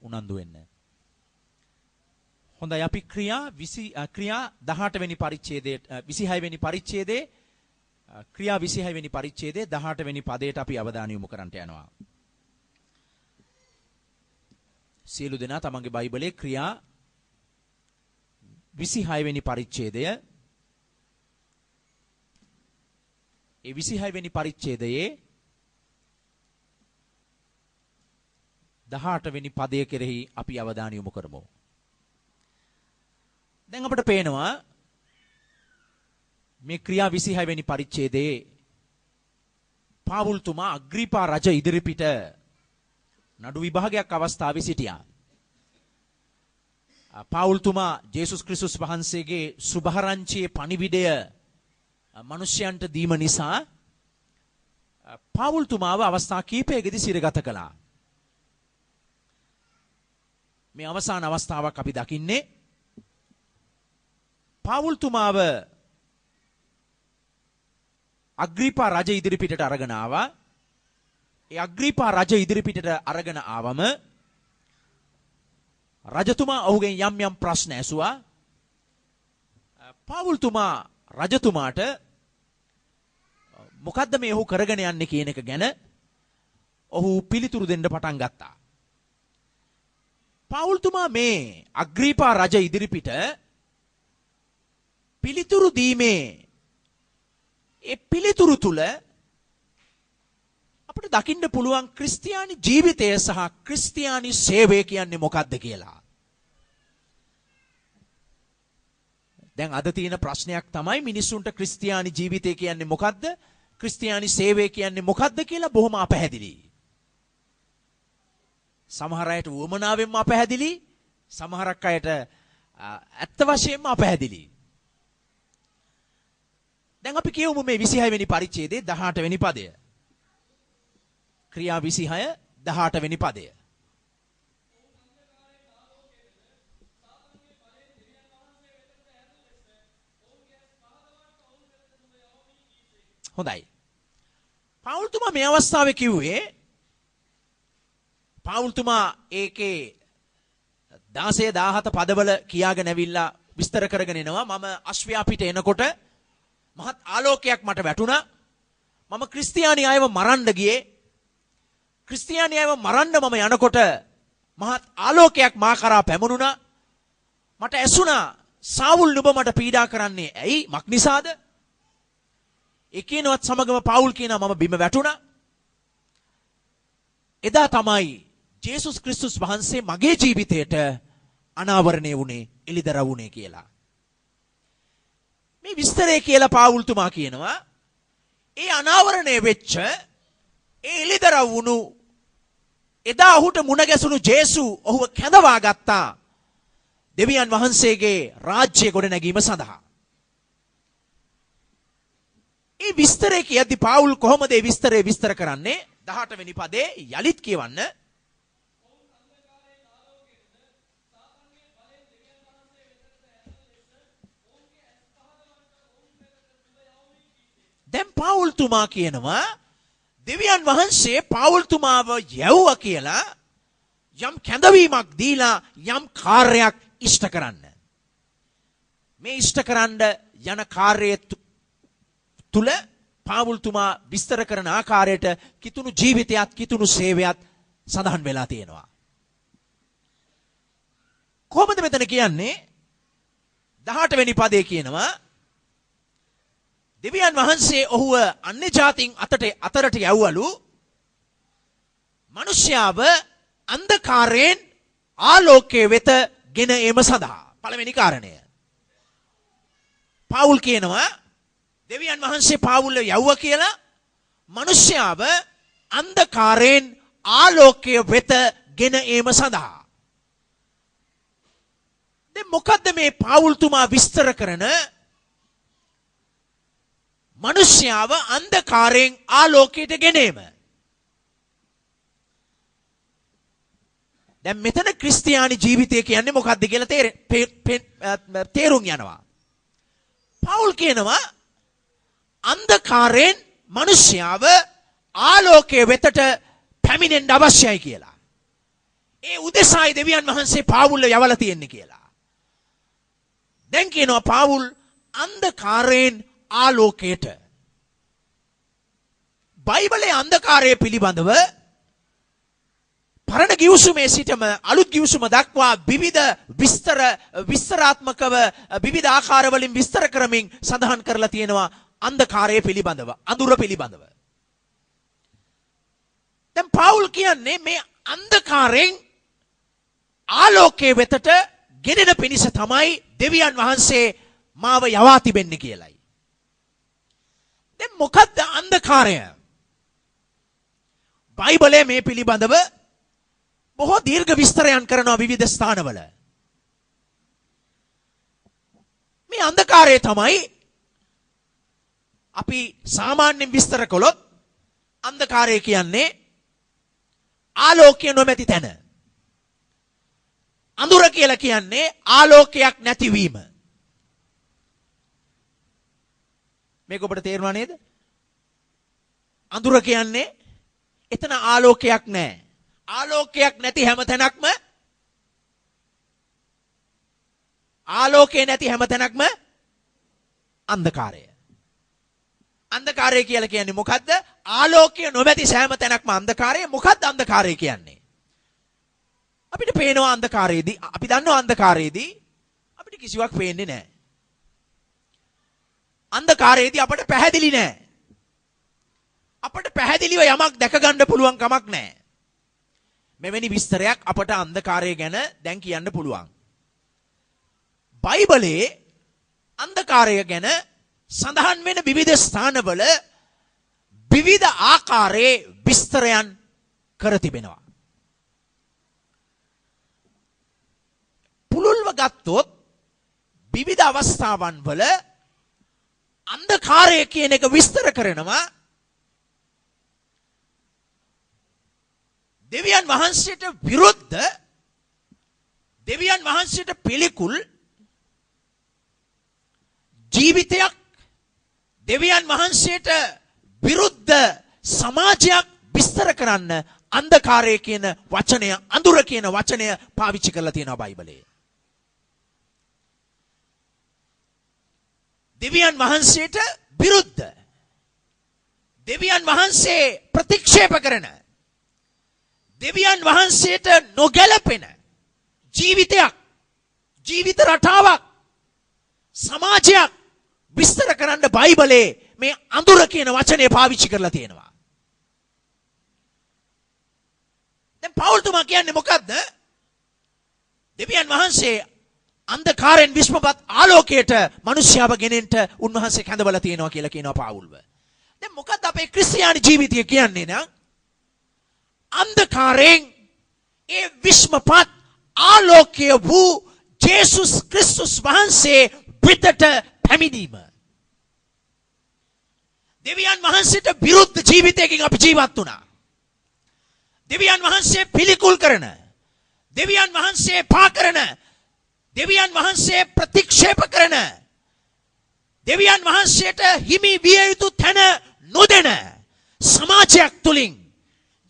උනන්දු වෙන්න. හොඳයි අපි ක්‍රියා 18 වෙනි පරිච්ඡේදයේ 26 වෙනි පරිච්ඡේදයේ ක්‍රියා 26 වෙනි පරිච්ඡේදයේ 18 වෙනි පදයට අපි අවධානය යොමු කරන්නට යනවා. සියලු දෙනා තමන්ගේ බයිබලයේ ක්‍රියා 26 වෙනි පරිච්ඡේදය ඒ 26 වෙනි පරිච්ඡේදයේ 18 වෙනි පදය කෙරෙහි අපි අවධානය යොමු කරමු. දැන් අපිට පේනවා මේ ක්‍රියා 26 වෙනි පරිච්ඡේදයේ පාවුල්තුමා අග්‍රිපා රජ ඉදිරිපිට නඩු විභාගයක් අවස්ථාවේ සිටියා. පාවුල්තුමා ජේසුස් ක්‍රිස්තුස් වහන්සේගේ සුභාරංචියේ පණිවිඩය මිනිසයන්ට දීම නිසා පාවුල්තුමාව අවස්ථා කිහිපයකදී සිරගත කළා. මේ අවසාන අවස්ථාවක් අපි දකින්නේ පාවුල්තුමාව අග්‍රිපා රජ ඉදිරිපිටට අරගෙන ආවා. ඒ අග්‍රිපා රජ ඉදිරිපිටට අරගෙන ආවම රජතුමා ඔහුගෙන් යම් යම් ප්‍රශ්න ඇසුවා. පාවුල්තුමා රජතුමාට මොකද්ද මේ ඔහු කරගෙන යන්නේ කියන එක ගැන ඔහු පිළිතුරු දෙන්න පටන් ගත්තා. පාවුල්තුමා මේ අග්‍රිපා රජ ඉදිරිපිට පිළිතුරු දීමේ ඒ පිළිතුරු තුල අපිට දකින්න පුළුවන් ක්‍රිස්තියානි ජීවිතය සහ ක්‍රිස්තියානි සේවය කියන්නේ මොකක්ද කියලා. දැන් අද තියෙන ප්‍රශ්නයක් තමයි මිනිස්සුන්ට ක්‍රිස්තියානි ජීවිතය කියන්නේ මොකක්ද? ක්‍රිස්තියානි සේවය කියන්නේ මොකක්ද කියලා බොහොම අපැහැදිලි. සමහර අයට වමනාවෙන්ම අපැහැදිලි, සමහරක් අයට ඇත්ත වශයෙන්ම අපැහැදිලි. දැන් අපි කියමු මේ 26 වෙනි පරිච්ඡේදයේ 18 වෙනි පදය. ක්‍රියා 26 18 වෙනි පදය. හොඳයි. පාවුල්තුමා මේ අවස්ථාවේ කිව්වේ පාවුල්තුමා ඒකේ 16 17 පදවල කියාගෙන ඇවිල්ලා විස්තර කරගෙන එනවා. මම අශ්වයා පිට එනකොට මහත් ආලෝකයක් මට වැටුණා. මම ක්‍රිස්තියානි අයව මරන්න ගියේ. ක්‍රිස්තියානි අයව මරන්න මම යනකොට මහත් ආලෝකයක් මා කරා පැමුණුණා. මට ඇසුණා සාවුල් නුඹ මට පීඩා කරන්නේ ඇයි? මක් නිසාද? ඒ කියනවත් සමගම පාවුල් කියනවා මම බිම වැටුණා. එදා තමයි ජේසුස් ක්‍රිස්තුස් වහන්සේ මගේ ජීවිතයට අනාවරණය වුණේ, එළිදරව් වුණේ කියලා. මේ විස්තරය කියලා පාවුල්තුමා කියනවා ඒ අනාවරණය වෙච්ච ඒ එළිදරව් වුණු එදා ඔහුට මුණ ගැසුණු ජේසු ඔහුව කැඳවා ගත්තා දෙවියන් වහන්සේගේ රාජ්‍ය ගොඩනැගීම සඳහා. මේ විස්තරය කියද්දි පාවුල් කොහොමද මේ විස්තරය විස්තර කරන්නේ? 18 වෙනි පදේ යලිත් කියවන්න. දැන් පාවුල්තුමා කියනවා දෙවියන් වහන්සේ පාවුල්තුමාව යැවුවා කියලා යම් කැඳවීමක් දීලා යම් කාර්යයක් ඉෂ්ට කරන්න. මේ ඉෂ්ට කරන්න යන කාර්යය තුල පාවුල්තුමා විස්තර කරන ආකාරයට කිතුණු ජීවිතයත් කිතුණු සේවයත් සඳහන් වෙලා තියෙනවා. කොහොමද මෙතන කියන්නේ? 18 වෙනි පදේ කියනවා දෙවියන් වහන්සේ ඔහුව අන්‍ය ජාතීන් අතරට යවවලු මිනිස්යාව අන්ධකාරයෙන් ආලෝකයේ වෙත ගෙන ඒම සඳහා. පළවෙනි කාරණය. පාවුල් කියනවා දෙවියන් වහන්සේ පාවුල්ව යවුවා කියලා මිනිස්යාව අන්ධකාරයෙන් ආලෝකයේ වෙත ගෙන ඒම සඳහා. දැන් මොකද්ද මේ පාවුල්තුමා විස්තර කරන මිනිස්යාව අන්ධකාරයෙන් ආලෝකයට ගෙනීම? දැන් මෙතන ක්‍රිස්තියානි ජීවිතය කියන්නේ මොකක්ද කියලා තේරුම් යනවා. පාවුල් කියනවා අන්ධකාරයෙන් මිනිස්යාව ආලෝකයේ වෙතට පැමිණෙන්න අවශ්‍යයි කියලා. ඒ උදෙසායි දෙවියන් වහන්සේ පාවුල්ව යවලා තියෙන්නේ කියලා. දැන් කියනවා පාවුල් අන්ධකාරයෙන් ආලෝකයට. බයිබලයේ අන්ධකාරය පිළිබඳව පරණ ගිවිසුමේ සිටම අලුත් ගිවිසුම දක්වා විවිධ විස්තරාත්මකව විවිධ ආකාරවලින් විස්තර කරමින් සඳහන් කරලා තියෙනවා අන්ධකාරය පිළිබඳව, අඳුර පිළිබඳව. දැන් පවුල් කියන්නේ මේ අන්ධකාරයෙන් ආලෝකයේ වෙතට ගෙනෙන පිණිස තමයි දෙවියන් වහන්සේ මාව යවා තිබෙන්නේ කියලයි. දැන් මොකද්ද අන්ධකාරය? බයිබලයේ මේ පිළිබඳව බොහෝ දීර්ඝ විස්තරයන් කරනවා විවිධ ස්ථානවල. මේ අන්ධකාරය තමයි අපි සාමාන්‍යයෙන් විස්තර කළොත් අන්ධකාරය කියන්නේ ආලෝකය නොමැති තැන. අඳුර කියලා කියන්නේ ආලෝකයක් නැතිවීම. මේක ඔබට තේරුණා නේද? අඳුර කියන්නේ එතන ආලෝකයක් නැහැ. ආලෝකයක් නැති හැම තැනක්ම ආලෝකේ නැති හැම තැනක්ම අන්ධකාරය. අන්ධකාරය කියලා කියන්නේ මොකද්ද? ආලෝකය නොමැති සෑම තැනක්ම අන්ධකාරය. මොකද්ද අන්ධකාරය කියන්නේ? අපිට පේනවා අන්ධකාරයේදී, අපි දන්නවා අන්ධකාරයේදී අපිට කිසිවක් පේන්නේ නැහැ. අන්ධකාරයේදී අපට පැහැදිලි නැහැ. අපට පැහැදිලිව යමක් දැක ගන්න පුළුවන් කමක් නැහැ. මෙවැනි විස්තරයක් අපට අන්ධකාරය ගැන දැන් කියන්න පුළුවන්. බයිබලයේ අන්ධකාරය ගැන සඳහන් වෙන විවිධ ස්ථානවල විවිධ ආකාරයේ විස්තරයන් කර තිබෙනවා. පුළුල්ව ගත්තොත් විවිධ අවස්ථාවන් වල අන්ධකාරය කියන එක විස්තර කරනවා දෙවියන් වහන්සේට විරුද්ධ, දෙවියන් වහන්සේට පිළිකුල් ජීවිතයක්, දෙවියන් වහන්සේට විරුද්ධ සමාජයක් විස්තර කරන්න අන්ධකාරය කියන වචනය, අඳුර කියන වචනය පාවිච්චි කරලා තියෙනවා බයිබලයේ. දෙවියන් වහන්සේට විරුද්ධ, දෙවියන් වහන්සේ ප්‍රතික්ෂේප කරන, දෙවියන් වහන්සේට නොගැලපෙන ජීවිතයක්, ජීවිත රටාවක්, සමාජයක් විස්තර කරන්න බයිබලයේ මේ අඳුර කියන වචනය පාවිච්චි කරලා තියෙනවා. දැන් පවුල්තුමා කියන්නේ මොකද්ද? දෙවියන් වහන්සේ අන්ධකාරයෙන් විශ්මපත් ආලෝකයට මිනිස්යාව ගෙනෙන්න උන්වහන්සේ කැඳවලා තියෙනවා කියලා කියනවා පාවුල්ව. දැන් මොකද්ද අපේ ක්‍රිස්තියානි ජීවිතය කියන්නේ නම්? අන්ධකාරයෙන් ඒ විශ්මපත් ආලෝකය වූ ජේසුස් ක්‍රිස්තුස් වහන්සේ වෙතට පැමිණීම. දෙවියන් වහන්සේට විරුද්ධ ජීවිතයකින් අපි ජීවත් වුණා. දෙවියන් වහන්සේ පිළිකුල් කරන, දෙවියන් වහන්සේ පා කරන, දෙවියන් වහන්සේ ප්‍රතික්ෂේප කරන, දෙවියන් වහන්සේට හිමි විය යුතු තැන නොදෙන සමාජයක් තුලින්,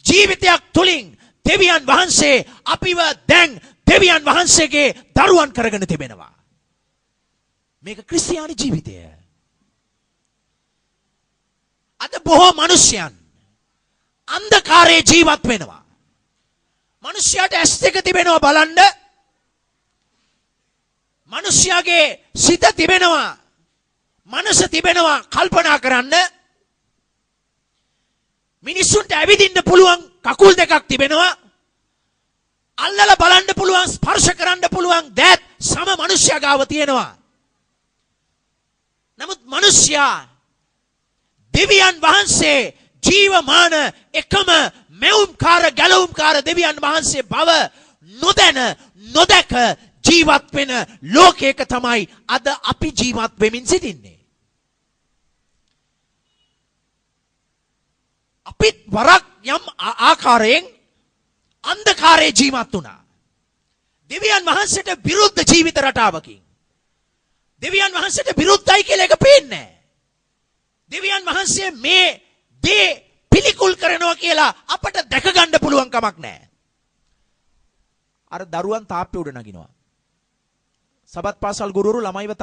ජීවිතයක් තුලින් දෙවියන් වහන්සේ අපිව දැන් දෙවියන් වහන්සේගේ දරුවන් කරගෙන තිබෙනවා. මේක ක්‍රිස්තියානි ජීවිතය. අද බොහෝ මිනිසයන් අන්ධකාරයේ ජීවත් වෙනවා. මිනිසයාට ඇස් දෙක තිබෙනවා බලන්න. මිනිසයාගේ සිත තිබෙනවා, මනස තිබෙනවා කල්පනා කරන්න. මිනිසුන්ට ඇවිදින්න පුළුවන් කකුල් දෙකක් තිබෙනවා. අල්ලලා බලන්න පුළුවන්, ස්පර්ශ කරන්න පුළුවන් දෑත් සම මිනිසයා ගාව තියෙනවා. නමුත් මිනිසයා දෙවියන් වහන්සේ ජීවමාන එකම මෙවුම්කාර ගැලවුම්කාර දෙවියන් වහන්සේ බව නොදැන නොදැක ජීවත් වෙන ලෝකයක තමයි අද අපි ජීවත් වෙමින් සිටින්නේ. අපිත් වරක් යම් ආකාරයෙන් අන්ධකාරයේ ජීවත් වුණා. දෙවියන් වහන්සේට විරුද්ධ ජීවිත රටාවකින්. දෙවියන් වහන්සේට විරුද්ධයි කියලා එක පේන්නේ නැහැ. දෙවියන් වහන්සේ මේ දේ පිළිකුල් කරනවා කියලා අපට දැක ගන්න පුළුවන් කමක් නැහැ. අර දරුවන් තාප්පේ උඩ නගිනවා. සබත් පාසල් ගුරුවරු ළමයිව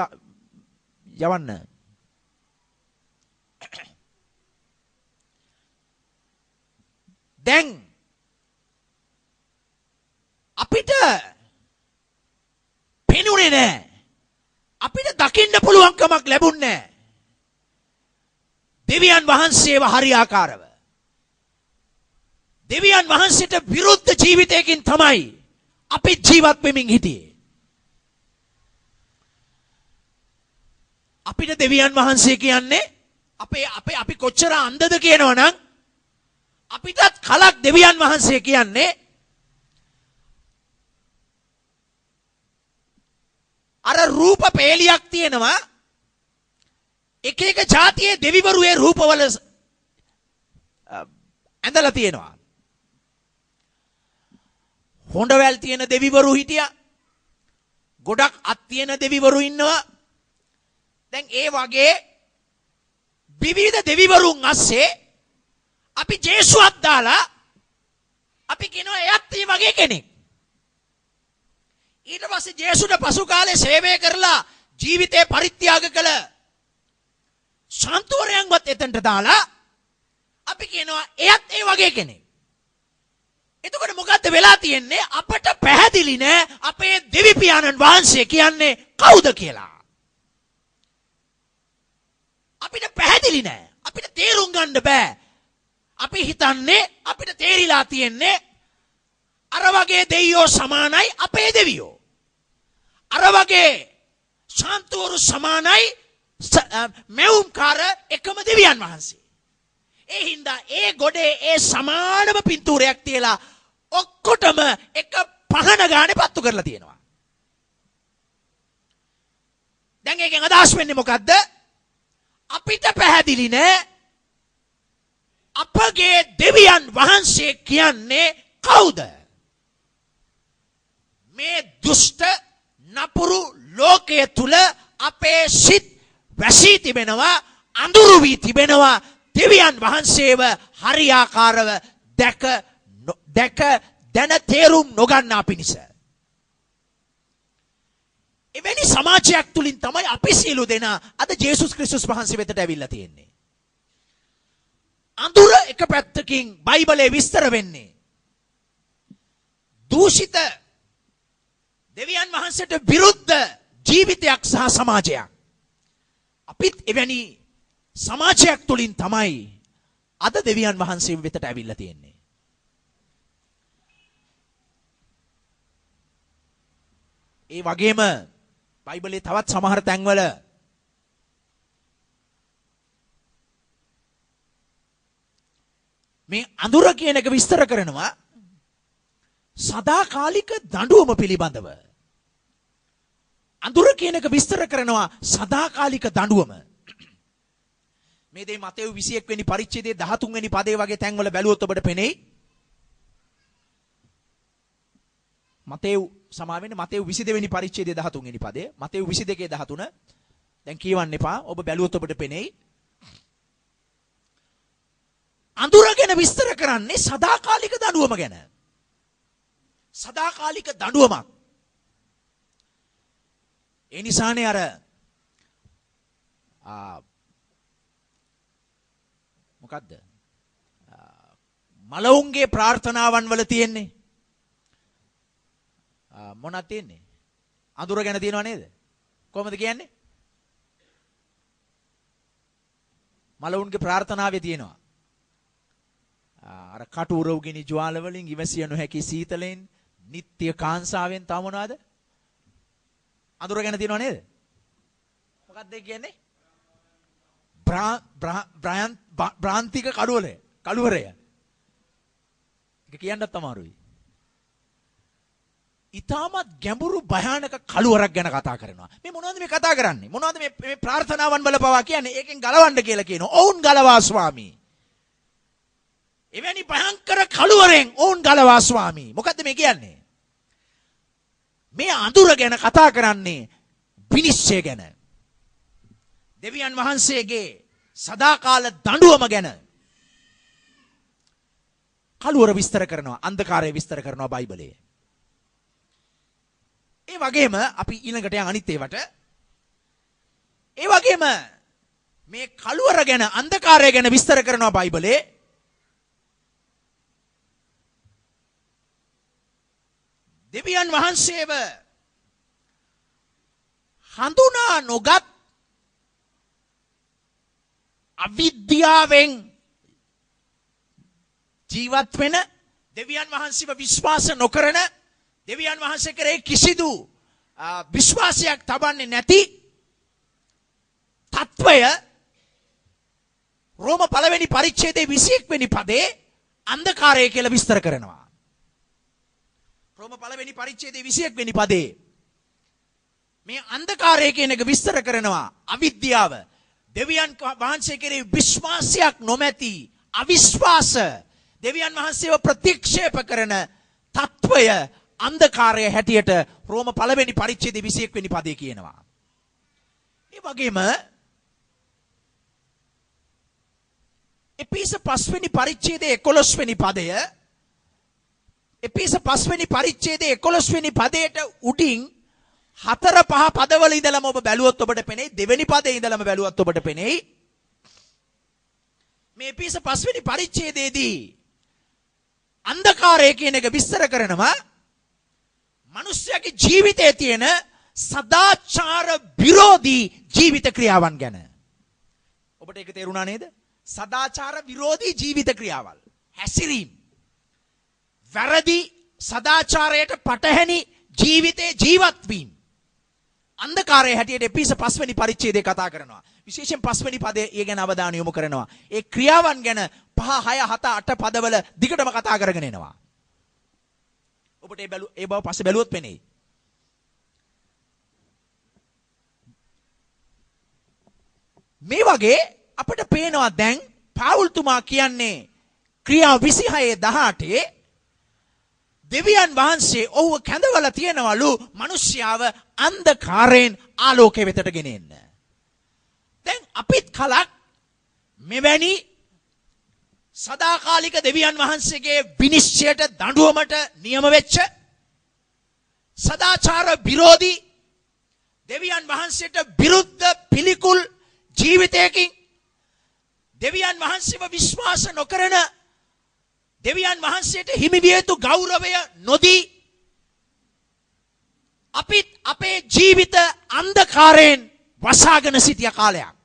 යවන්න. දැන් අපිට පෙනුනේ නැහැ. අපිට දකින්න පුළුවන්කමක් ලැබුණේ නැහැ. දෙවියන් වහන්සේව හරියාකාරව. දෙවියන් වහන්සේට විරුද්ධ ජීවිතයකින් තමයි අපි ජීවත් වෙමින් හිටියේ. අපිට දෙවියන් වහන්සේ කියන්නේ අපි කොච්චර අන්ධද කියනවනම් අපිටත් කලක් දෙවියන් වහන්සේ කියන්නේ අර රූප පේලියක් තියෙනවා. එක එක જાතියේ දෙවිවරු ඒ රූපවල ඇඳලා තියෙනවා. හොඬවැල් තියෙන දෙවිවරු හිටියා. ගොඩක් අත් තියෙන දෙවිවරු ඉන්නවා. දැන් ඒ වගේ විවිධ දෙවිවරුන් අස්සේ අපි ජේසුවත් දාලා අපි කියනවා එයත් මේ වගේ කෙනෙක්. ඊට පස්සේ ජේසුට පසු කාලේ සේවය කරලා ජීවිතේ පරිත්‍යාග කළ ශාන්තුවරයන්වත් එතනට දාලා අපි කියනවා එයත් ඒ වගේ කෙනෙක්. එතකොට මොකද්ද වෙලා තියෙන්නේ? අපට පැහැදිලි නෑ අපේ දෙවි පියාණන් වහන්සේ කියන්නේ කවුද කියලා. අපිට පැහැදිලි නෑ. අපිට තේරුම් ගන්න බෑ. අපි හිතන්නේ අපිට තේරිලා තියෙන්නේ අර වගේ දෙවියෝ සමානයි අපේ දෙවියෝ. අර වගේ ශාන්තුවරු සමානයි මෙවුම්කාර එකම දෙවියන් වහන්සේ. ඒ හින්දා ඒ ගොඩේ ඒ සමානම පින්තූරයක් තියලා ඔක්කොටම එක පහන ගානේ පත්තු කරලා තියෙනවා. දැන් ඒකෙන් අදහස් වෙන්නේ මොකද්ද? අපිට පැහැදිලි නෑ අපගේ දෙවියන් වහන්සේ කියන්නේ කවුද? මේ දුෂ්ට නපුරු ලෝකයේ තුල අපේ සිත් වැසී තිබෙනවා, අඳුරු වී තිබෙනවා. දෙවියන් වහන්සේව හරියාකාරව දැක දැන තේරුම් නොගන්නා පිණිස. එවැනි සමාජයක් තුලින් තමයි අපි සියලු දෙනා අද ජේසුස් ක්‍රිස්තුස් වහන්සේ වෙතට ඇවිල්ලා තියෙන්නේ. අඳුර එක පැත්තකින් බයිබලයේ විස්තර වෙන්නේ දූෂිත දෙවියන් වහන්සේට විරුද්ධ ජීවිතයක් සහ සමාජයක්. අපිත් එවැනි සමාජයක් තුලින් තමයි අද දෙවියන් වහන්සේ වෙතට ඇවිල්ලා තියෙන්නේ. ඒ වගේම බයිබලයේ තවත් සමහර තැන්වල මේ අඳුර කියන එක විස්තර කරනවා සදාකාලික දඬුවම පිළිබඳව. අඳුර කියන එක විස්තර කරනවා සදාකාලික දඬුවම. මේ දේ මතෙව් 21 වෙනි පරිච්ඡේදයේ 13 වෙනි පදේ වගේ තැන්වල බැලුවොත් ඔබට පෙනෙයි. මතෙව් සමාවෙන්නේ මතෙව් 22 වෙනි පරිච්ඡේදයේ 13 වෙනි පදේ. මතෙව් 22 13. දැන් කියවන්න එපා. ඔබ බැලුවොත් ඔබට පෙනෙයි. අඳුර ගැන විස්තර කරන්නේ සදාකාලික දඬුවම ගැන. සදාකාලික දඬුවමක්. ඒ නිසානේ අර මොකද්ද? මලවුන්ගේ ප්‍රාර්ථනාවන් වල තියෙන්නේ මොනවද තියෙන්නේ? අඳුර ගැන තියෙනව නේද? කොහොමද කියන්නේ? මලවුන්ගේ ප්‍රාර්ථනාවේ තියෙනවා අර කටු උරව්ගිනි ජ්වාල වලින් ඉවසිය නොහැකි සීතලෙන් නිත්‍ය කාංසාවෙන් තව මොනවද? අඳුර ගැන තියෙනව නේද? මොකක්ද ඒ කියන්නේ? බ්‍රාන්තික කළුවරය. ඒක කියන්නත් අමාරුයි. ඊටමත් ගැඹුරු භයානක කළුවරක් ගැන කතා කරනවා. මේ මොනවද මේ කතා කරන්නේ? මොනවද මේ ප්‍රාර්ථනාවන් වල පවා කියන්නේ? ඒකෙන් ගලවන්න කියලා කියනවා. ඔවුන් ගලවා ස්වාමී. එවැනි භයංකර කළුවරෙන් ඔවුන් ගලවා ස්වාමී. මොකද්ද මේ කියන්නේ? මේ අඳුර ගැන කතා කරන්නේ විනිශ්චය ගැන. දෙවියන් වහන්සේගේ සදාකාල දඬුවම ගැන කළුවර විස්තර කරනවා. අන්ධකාරය විස්තර කරනවා බයිබලයේ. ඒ වගේම අපි ඊළඟට යන අනිත් ඒවට ඒ වගේම මේ කළුවර ගැන අන්ධකාරය ගැන විස්තර කරනවා බයිබලයේ. දෙවියන් වහන්සේව හඳුනා නොගත් අවිද්‍යාවෙන් ජීවත් වෙන දෙවියන් වහන්සේව විශ්වාස නොකරන දෙවියන් වහන්සේ කරේ කිසිදු විශ්වාසයක් තබන්නේ නැති තත්වය රෝම පළවෙනි පරිච්ඡේදයේ 21 වෙනි පදේ අන්ධකාරය කියලා විස්තර කරනවා. රෝම පළවෙනි පරිච්ඡේදයේ 21 වෙනි පදේ මේ අන්ධකාරය කියන එක විස්තර කරනවා. අවිද්‍යාව, දෙවියන් වහන්සේ කෙරෙහි විශ්වාසයක් නොමැති අවිශ්වාස, දෙවියන් වහන්සේව ප්‍රතික්ෂේප කරන තත්වය අන්ධකාරය හැටියට රෝම පළවෙනි පරිච්ඡේදයේ 21 වෙනි පදේ කියනවා. ඒ වගේම එපිස 5 වෙනි පරිච්ඡේදයේ 11 වෙනි පදය, එපිස 5 වෙනි පරිච්ඡේදයේ 11 වෙනි පදයට උඩින් 4-5 පදවල ඉඳලම ඔබ බැලුවොත් ඔබට පෙනෙයි, දෙවෙනි පදේ ඉඳලම බැලුවොත් ඔබට පෙනෙයි මේ එපිස 5 වෙනි පරිච්ඡේදයේදී අන්ධකාරය කියන එක විස්තර කරනවා මිනිස්යාගේ ජීවිතයේ තියෙන සදාචාර විරෝධී ජීවිත ක්‍රියාවන් ගැන. ඔබට ඒක තේරුණා නේද? සදාචාර විරෝධී ජීවිත ක්‍රියාවල්, හැසිරීම, වැරදි සදාචාරයට පටහැනි ජීවිතේ ජීවත් වීම අන්ධකාරය හැටියට එපිස 5 වෙනි පරිච්ඡේදයේ කතා කරනවා. විශේෂයෙන් 5 වෙනි පදයේ ඒ ගැන අවධානය යොමු කරනවා. ඒ ක්‍රියාවන් ගැන 5, 6, 7, 8 පදවල දිගටම කතා කරගෙන එනවා. ඔබට ඒ බව පස්සේ බැලුවොත් පෙනෙයි. මේ වගේ අපිට පේනවා දැන් පාවුල්තුමා කියන්නේ ක්‍රියා 26:18 දෙවියන් වහන්සේ ඔහුව කැඳවලා තියනවලු මිනිස්යාව අන්ධකාරයෙන් ආලෝකයේ වෙතට ගෙනෙන්න. දැන් අපිත් කලක් මෙවැනි සදාකාලික දෙවියන් වහන්සේගේ විනිශ්චයට දඬුවමට නියම වෙච්ච සදාචාර විරෝධී දෙවියන් වහන්සේට විරුද්ධ පිළිකුල් ජීවිතයකින් දෙවියන් වහන්සේව විශ්වාස නොකරන දෙවියන් වහන්සේට හිමි විය යුතු ගෞරවය නොදී අපිත් අපේ ජීවිත අන්ධකාරයෙන් වසාගෙන සිටිය කාලයක්.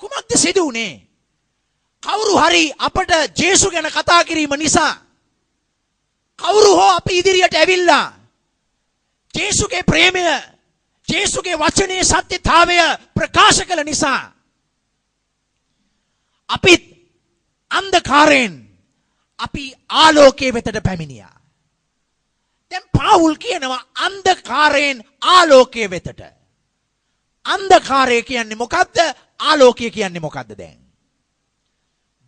කුමක්ද සිදු වුනේ? කවුරු හරි අපට ජේසු ගැන කතා කිරීම නිසා කවුරු හෝ අපි ඉදිරියට ඇවිල්ලා ජේසුගේ ප්‍රේමය, ජේසුගේ වචනේ සත්‍යතාවය ප්‍රකාශ කළ නිසා අපිත් අන්ධකාරයෙන් අපි ආලෝකයේ වෙතට පැමිණියා. දැන් පාවුල් කියනවා අන්ධකාරයෙන් ආලෝකයේ වෙතට. අන්ධකාරය කියන්නේ මොකද්ද? ආලෝකය කියන්නේ මොකද්ද දැන්?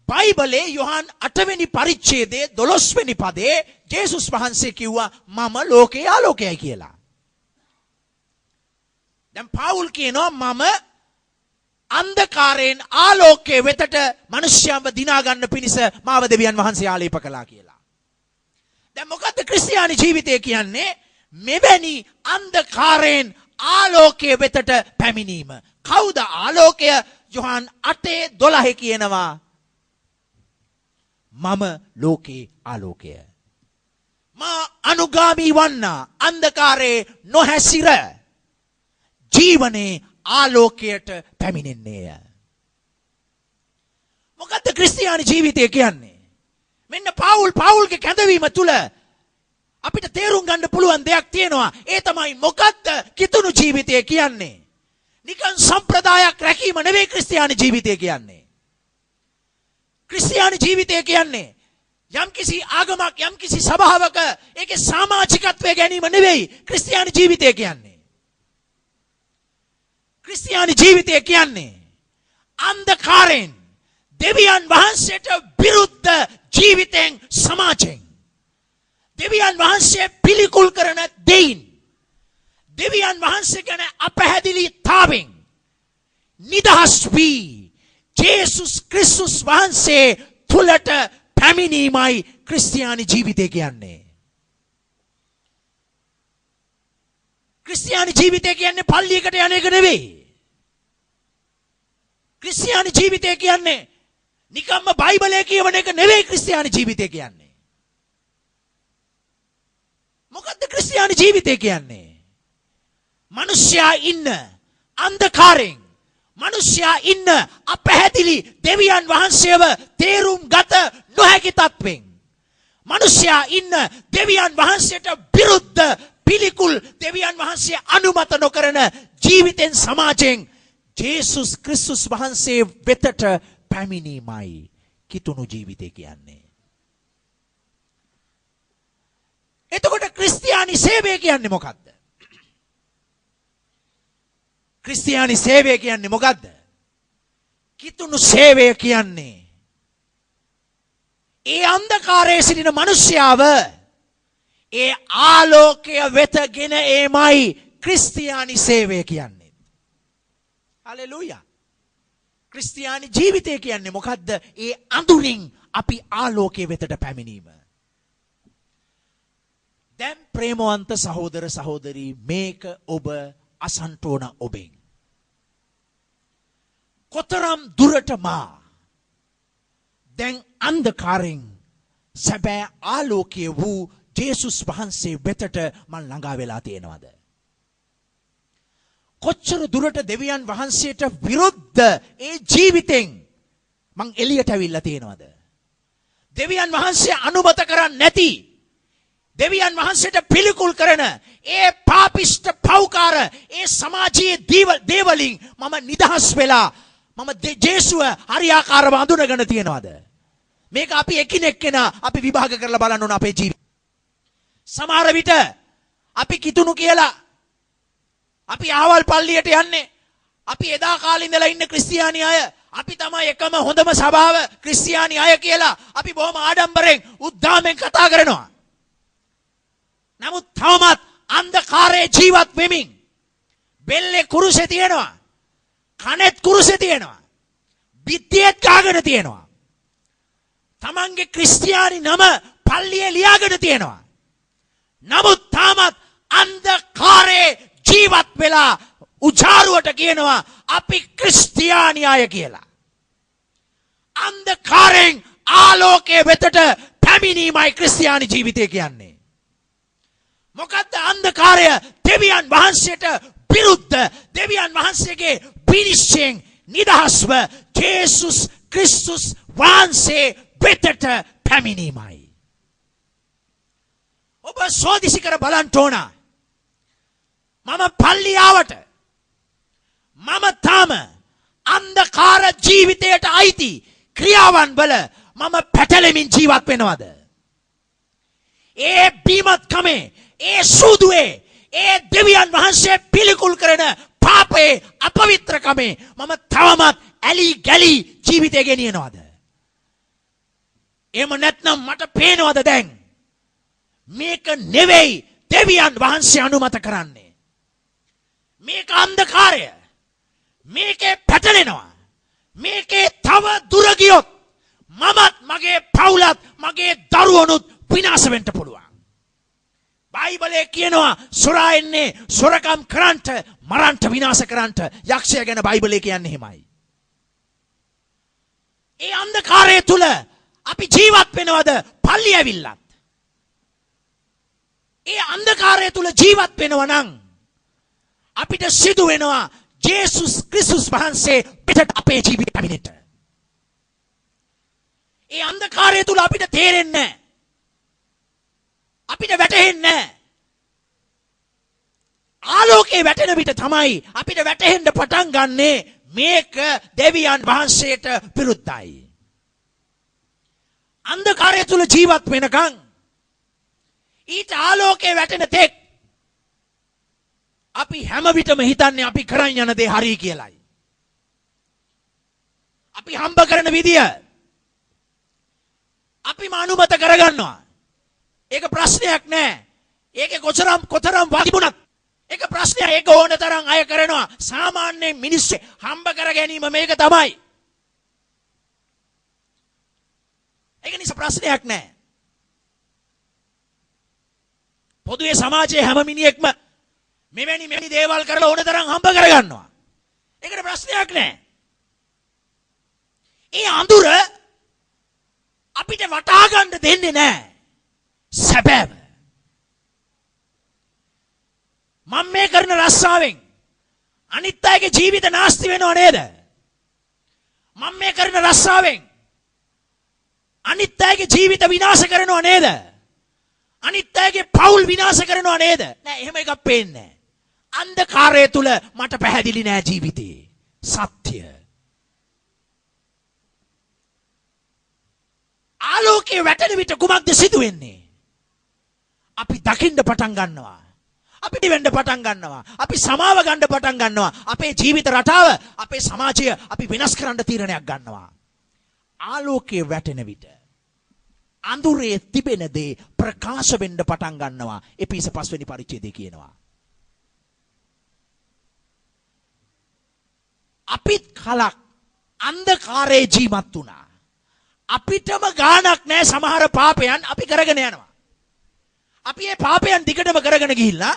බයිබලයේ යොහන් 8 වෙනි පරිච්ඡේදයේ 12 වෙනි පදේ ජේසුස් වහන්සේ කිව්වා මම ලෝකයේ ආලෝකයයි කියලා. දැන් පාවුල් කියනවා මම අන්ධකාරයෙන් ආලෝකයේ වෙතට මිනිස්යාව දිනා ගන්න පිණිස මාව දෙවියන් වහන්සේ ආලේප කළා කියලා. දැන් මොකද්ද ක්‍රිස්තියානි ජීවිතය කියන්නේ? මෙවැනි අන්ධකාරයෙන් ආලෝකයේ වෙතට පැමිණීම. කවුද ආලෝකය? යොහන් 8:12 කියනවා මම ලෝකේ ආලෝකය. මා අනුගාමී වන්නා අන්ධකාරයේ නොහැසිර ජීවනේ ආලෝකයට පැමිණෙන්නේය. මොකද්ද ක්‍රිස්තියානි ජීවිතය කියන්නේ? මෙන්න පාවුල්ගේ කැඳවීම තුල අපිට තේරුම් ගන්න පුළුවන් දෙයක් තියෙනවා. ඒ තමයි මොකද්ද කිතුණු ජීවිතය කියන්නේ? නිකන් සම්ප්‍රදායක් රැකීම නෙවෙයි ක්‍රිස්තියානි ජීවිතය කියන්නේ. ක්‍රිස්තියානි ජීවිතය කියන්නේ යම්කිසි ආගමක්, යම්කිසි සභාවක ඒකේ සමාජිකත්වය ගැනීම නෙවෙයි ක්‍රිස්තියානි ජීවිතය කියන්නේ. ක්‍රිස්තියානි ජීවිතය කියන්නේ අන්ධකාරයෙන් දෙවියන් වහන්සේට විරුද්ධ ජීවිතෙන් සමාජයෙන් දෙවියන් වහන්සේ පිළිකුල් කරන දෙයින් දෙවියන් වහන්සේ ගැන අපැහැදිලිතාවෙන් නිදහස් වී ජේසුස් ක්‍රිස්තුස් වහන්සේ තුලට පැමිණීමයි ක්‍රිස්තියානි ජීවිතය කියන්නේ. ක්‍රිස්තියානි ජීවිතය කියන්නේ පල්ලියකට යන එක නෙවෙයි. ක්‍රිස්තියානි ජීවිතය කියන්නේ නිකම්ම බයිබලය කියවන එක නෙවෙයි ක්‍රිස්තියානි ජීවිතය කියන්නේ. මොකද්ද ක්‍රිස්තියානි ජීවිතය කියන්නේ? මිනිසයා ඉන්න අන්ධකාරයෙන්, මිනිසයා ඉන්න අපැහැදිලි දෙවියන් වහන්සේව තේරුම් ගත නොහැකි තත්වෙන්, මිනිසයා ඉන්න දෙවියන් වහන්සේට විරුද්ධ පිළිකුල් දෙවියන් වහන්සේ අනුමත නොකරන ජීවිතෙන් සමාජයෙන් ජේසුස් ක්‍රිස්තුස් වහන්සේ වෙතට පැමිණීමයි කිතුණු ජීවිතය කියන්නේ. එතකොට ක්‍රිස්තියානි සේවය කියන්නේ මොකද්ද? ක්‍රිස්තියානි සේවය කියන්නේ මොකද්ද? කිතුණු සේවය කියන්නේ ඒ අන්ධකාරයේ සිටින මිනිස්යාව ඒ ආලෝකය වෙත ගෙන ඒමයි ක්‍රිස්තියානි සේවය කියන්නේ. හලෙලූයා. ක්‍රිස්තියානි ජීවිතය කියන්නේ මොකද්ද? ඒ අඳුරින් අපි ආලෝකයේ වෙතට පැමිණීම. දැන් ප්‍රේමවන්ත සහෝදර සහෝදරී, මේක ඔබ අසන්ට ඕන ඔබෙන්. කොතරම් දුරට මා දැන් අන්ධකාරයෙන් සැබෑ ආලෝකය වූ ජේසුස් වහන්සේ වෙතට මං ළඟා වෙලා තියෙනවද? කොච්චර දුරට දෙවියන් වහන්සේට විරුද්ධ ඒ ජීවිතෙන් මං එළියට ඇවිල්ලා තියෙනවද? දෙවියන් වහන්සේ අනුමත කරන්නේ නැති, දෙවියන් වහන්සේට පිළිකුල් කරන ඒ පාපිෂ්ඨ පෞකාර ඒ සමාජයේ දේවලින් මම නිදහස් වෙලා මම ජේසුව හරියාකාරව අඳුනගෙන තියෙනවද? මේක අපි එකිනෙක කෙනා අපි විභාග කරලා බලන්න ඕන අපේ ජීවිතේ. සමහර විට අපි කිතුණු කියලා අපි ආවල් පල්ලියට යන්නේ. අපි එදා කාලේ ඉඳලා ඉන්න ක්‍රිස්තියානි අය, අපි තමයි එකම හොඳම සභාව ක්‍රිස්තියානි අය කියලා අපි බොහොම ආඩම්බරෙන් උද්දාමෙන් කතා කරනවා. නමුත් තවමත් අන්ධකාරයේ ජීවත් වෙමින් බෙල්ලේ කුරුසේ තියෙනවා, කනෙත් කුරුසේ තියෙනවා, බිත්තියෙත් ගාගෙන තියෙනවා, තමන්ගේ ක්‍රිස්තියානි නම පල්ලියේ ලියාගෙන තියෙනවා. නමුත් තාමත් අන්ධකාරයේ ජීවත් වෙලා උජාරුවට කියනවා අපි ක්‍රිස්තියානි අය කියලා. අන්ධකාරයෙන් ආලෝකයේ වෙතට පැමිණීමයි ක්‍රිස්තියානි ජීවිතය කියන්නේ. මොකද්ද අන්ධකාරය? දෙවියන් වහන්සේට විරුද්ධ, දෙවියන් වහන්සේගේ විනිශ්චයෙන් නිදහස්ව ජේසුස් ක්‍රිස්තුස් වහන්සේ වෙතට පැමිණීමයි. ඔබ සෝදිසි කර බලන්න ඕන. මම පල්ලියාවට මම තාම අන්ධකාර ජීවිතයට අයිති ක්‍රියාවන් වල මම පැටලෙමින් ජීවත් වෙනවද? ඒ බීමත්කමේ, ඒ සූදුවේ, ඒ දෙවියන් වහන්සේ පිළිකුල් කරන පාපේ අපවිත්‍රකමේ මම තවමත් ඇලි ගැලි ජීවිතය ගෙනියනවද? එහෙම නැත්නම් මට පේනවද දැන් මේක නෙවෙයි දෙවියන් වහන්සේ අනුමත කරන්නේ? මේක අන්ධකාරය. මේකේ පැටලෙනවා. මේකේ තව දුර ගියොත් මමත් මගේ පවුලත් මගේ දරුවනුත් විනාශ වෙන්න පුළුවන්. බයිබලයේ කියනවා සොරා එන්නේ සොරකම් කරන්ට, මරන්ට, විනාශ කරන්ට. යක්ෂය ගැන බයිබලයේ කියන්නේ එහෙමයි. ඒ අන්ධකාරය තුල අපි ජීවත් වෙනවද? පල්ලි ඇවිල්ලත්. ඒ අන්ධකාරය තුල ජීවත් වෙනවා නම් අපිට සිදු වෙනවා ජේසුස් ක්‍රිස්තුස් වහන්සේ පිටට අපේ ජීවිතය පැමිණෙන්න. ඒ අන්ධකාරය තුල අපිට තේරෙන්නේ නැහැ. අපිට වැටහෙන්නේ නැහැ. ආලෝකේ වැටෙන විට තමයි අපිට වැටහෙන්න පටන් ගන්නේ මේක දෙවියන් වහන්සේට විරුද්ධයි. අන්ධකාරය තුල ජීවත් වෙනකන් ඊට ආලෝකේ වැටෙන තෙක් අපි හැම විටම හිතන්නේ අපි කරන් යන දේ හරි කියලායි. අපි හම්බ කරන විදිය අපිම අනුමත කරගන්නවා. ඒක ප්‍රශ්නයක් නෑ. ඒකේ කොතරම් වටිමුණත් ඒක ප්‍රශ්නයක්. ඒක ඕන තරම් අය කරනවා. සාමාන්‍ය මිනිස්සු හම්බ කර ගැනීම මේක තමයි. ඒක නිසා ප්‍රශ්නයක් නෑ. පොදුවේ සමාජයේ හැම මිනිහෙක්ම මෙවැනි දේවල් කරලා ඕන තරම් හම්බ කරගන්නවා. ඒකට ප්‍රශ්නයක් නැහැ. ඒ අඳුර අපිට වටහා ගන්න දෙන්නේ නැහැ. සැබෑව. මම මේ කරන රස්සාවෙන් අනිත් අයගේ ජීවිත නාස්ති වෙනව නේද? මම මේ කරන රස්සාවෙන් අනිත් අයගේ ජීවිත විනාශ කරනව නේද? අනිත් අයගේ පවුල් විනාශ කරනව නේද? නෑ, එහෙම එකක් පේන්නේ නෑ. අන්ධකාරය තුල මට පැහැදිලි නෑ ජීවිතේ. සත්‍ය. ආලෝකයේ වැටෙන විට කුමක්ද සිදු වෙන්නේ? අපි දකින්න පටන් ගන්නවා. අපි දිවෙන්න පටන් ගන්නවා. අපි සමාව ගන්න පටන් ගන්නවා. අපේ ජීවිත රටාව, අපේ සමාජය අපි වෙනස් කරන්න තීරණයක් ගන්නවා. ආලෝකයේ වැටෙන විට අඳුරේ තිබෙන දේ ප්‍රකාශ වෙන්න පටන් ගන්නවා. එපිස 5 වෙනි පරිච්ඡේදයේ කියනවා. අපිත් කලක් අන්ධකාරයේ ජීවත් වුණා. අපිටම ගාණක් නැහැ සමහර පාපයන් අපි කරගෙන යනවා. අපි මේ පාපයන් දිගටම කරගෙන ගිහිල්ලා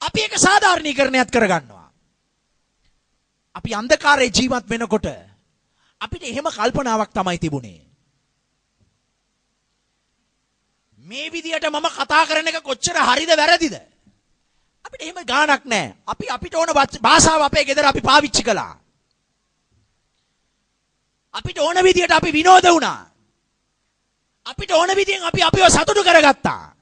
අපි ඒක සාධාරණීකරණයක් කරගන්නවා. අපි අන්ධකාරයේ ජීවත් වෙනකොට අපිට එහෙම කල්පනාවක් තමයි තිබුණේ. මේ විදියට මම කතා කරන එක කොච්චර හරිද වැරදිද? අපිට එහෙම ගාණක් නැහැ. අපිට ඕන භාෂාව අපේ ගෙදර අපි පාවිච්චි කළා. අපිට ඕන විදියට අපි විනෝද වුණා. අපිට ඕන විදියෙන් අපි අපිව සතුටු කරගත්තා.